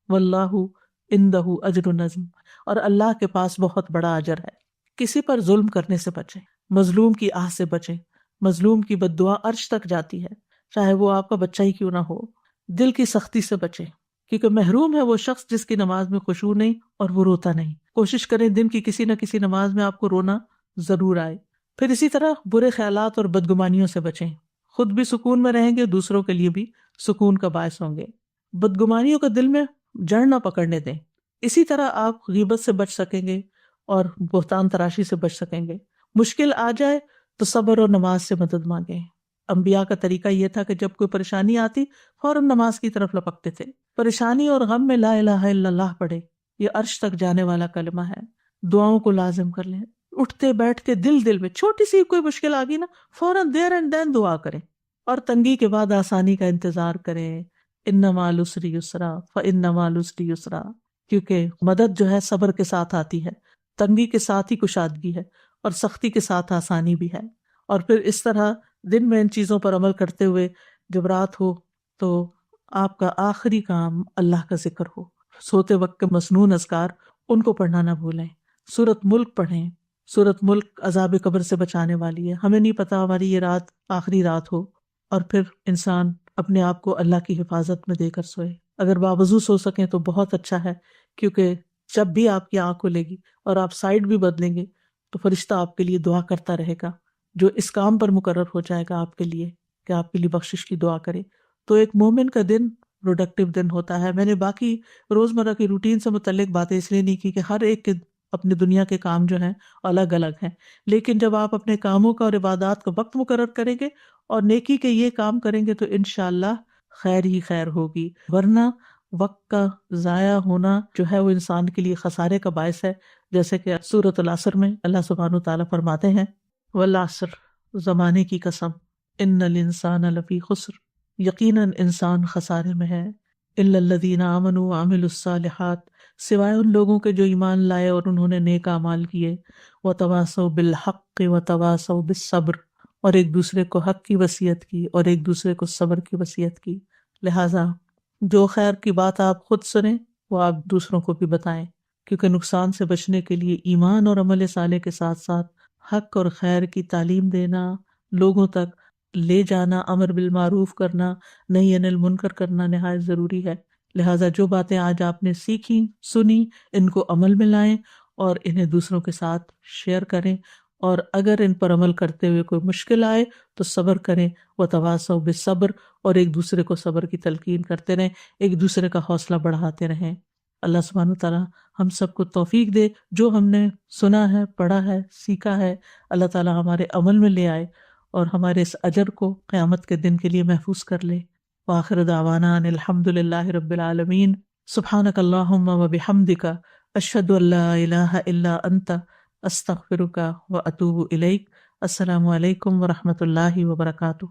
واللہ عندہ اجر عظیم، اور اللہ کے پاس بہت بڑا اجر ہے۔ کسی پر ظلم کرنے سے بچیں، مظلوم کی آہ سے بچیں، مظلوم کی بد دعا عرش تک جاتی ہے، چاہے وہ آپ کا بچہ ہی کیوں نہ ہو۔ دل کی سختی سے بچیں، کیونکہ محروم ہے وہ شخص جس کی نماز میں خشوع نہیں اور وہ روتا نہیں۔ کوشش کریں دن کی کسی نہ کسی نماز میں آپ کو رونا ضرور آئے۔ پھر اسی طرح برے خیالات اور بدگمانیوں سے بچیں، خود بھی سکون میں رہیں گے، دوسروں کے لیے بھی سکون کا باعث ہوں گے۔ بدگمانیوں کا دل میں جڑ نہ پکڑنے دیں، اسی طرح آپ غیبت سے بچ سکیں گے اور بہتان تراشی سے بچ سکیں گے۔ مشکل آ جائے تو صبر اور نماز سے مدد مانگیں۔ انبیاء کا طریقہ یہ تھا کہ جب کوئی پریشانی آتی فوراً نماز کی طرف لپکتے تھے۔ پریشانی اور غم میں لا الہ الا اللہ پڑھے، یہ عرش تک جانے والا کلمہ ہے۔ دعاؤں کو لازم کر لیں، اٹھتے بیٹھ کے دل میں چھوٹی سی کوئی مشکل آ گئی نا فوراً دیر اینڈ دین دعا کریں، اور تنگی کے بعد آسانی کا انتظار کریں۔ ان مع العسر یسرا فان مع العسر یسرا، کیونکہ مدد جو ہے صبر کے ساتھ آتی ہے، تنگی کے ساتھ ہی کشادگی ہے، اور سختی کے ساتھ آسانی بھی ہے۔ اور پھر اس طرح دن میں ان چیزوں پر عمل کرتے ہوئے جب رات ہو تو آپ کا آخری کام اللہ کا ذکر ہو۔ سوتے وقت کے مسنون اذکار ان کو پڑھنا نہ بھولیں۔ سورۃ ملک پڑھیں، سورۃ ملک عذاب قبر سے بچانے والی ہے۔ ہمیں نہیں پتا ہماری یہ رات آخری رات ہو، اور پھر انسان اپنے آپ کو اللہ کی حفاظت میں دے کر سوئے۔ اگر باوضو سو سکیں تو بہت اچھا ہے، کیونکہ جب بھی آپ کی آنکھ کھلے گی اور آپ سائڈ بھی بدلیں گے تو فرشتہ آپ کے لیے دعا کرتا رہے گا، جو اس کام پر مقرر ہو جائے گا آپ کے لیے کہ آپ کے لیے بخشش کی دعا کرے۔ تو ایک مومن کا دن پروڈکٹیو دن ہوتا ہے۔ میں نے باقی روزمرہ کی روٹین سے متعلق باتیں اس لیے نہیں کی کہ ہر ایک کے اپنی دنیا کے کام جو ہیں الگ الگ ہیں، لیکن جب آپ اپنے کاموں کا اور عبادات کا وقت مقرر کریں گے اور نیکی کے یہ کام کریں گے تو انشاءاللہ خیر ہی خیر ہوگی، ورنہ وقت کا ضائع ہونا جو ہے وہ انسان کے لیے خسارے کا باعث ہے۔ جیسے کہ سورۃ العصر میں اللہ سبحانہ وتعالیٰ فرماتے ہیں والعصر، زمانے کی قسم، ان الانسان لفی خسر، یقیناً انسان خسارے میں ہے، الا الذین آمنوا وعملوا الصالحات، سوائے ان لوگوں کے جو ایمان لائے اور انہوں نے نیک اعمال کیے، وتواصوا بالحق وتواصوا بالصبر، اور ایک دوسرے کو حق کی وصیت کی اور ایک دوسرے کو صبر کی وصیت کی۔ لہٰذا جو خیر کی بات آپ خود سنیں وہ آپ دوسروں کو بھی بتائیں، کیونکہ نقصان سے بچنے کے لیے ایمان اور عمل صالح کے ساتھ ساتھ حق اور خیر کی تعلیم دینا، لوگوں تک لے جانا، امر بالمعروف کرنا، نہی عن المنکر کرنا نہایت ضروری ہے۔ لہٰذا جو باتیں آج آپ نے سیکھی سنی ان کو عمل میں لائیں اور انہیں دوسروں کے ساتھ شیئر کریں، اور اگر ان پر عمل کرتے ہوئے کوئی مشکل آئے تو صبر کریں، وتواصوا بالصبر، اور ایک دوسرے کو صبر کی تلقین کرتے رہیں، ایک دوسرے کا حوصلہ بڑھاتے رہیں۔ اللہ سبحانہ تعالیٰ ہم سب کو توفیق دے، جو ہم نے سنا ہے، پڑھا ہے، سیکھا ہے، اللہ تعالیٰ ہمارے عمل میں لے آئے اور ہمارے اس اجر کو قیامت کے دن کے لیے محفوظ کر لے۔ وآخر دعوانا ان الحمد للہ رب العالمین، سبحانک اللہم وبحمدک، اشہد ان لا الہ الا انت، استغفرک واتوب الیک۔ السلام علیکم ورحمۃ اللہ وبرکاتہ۔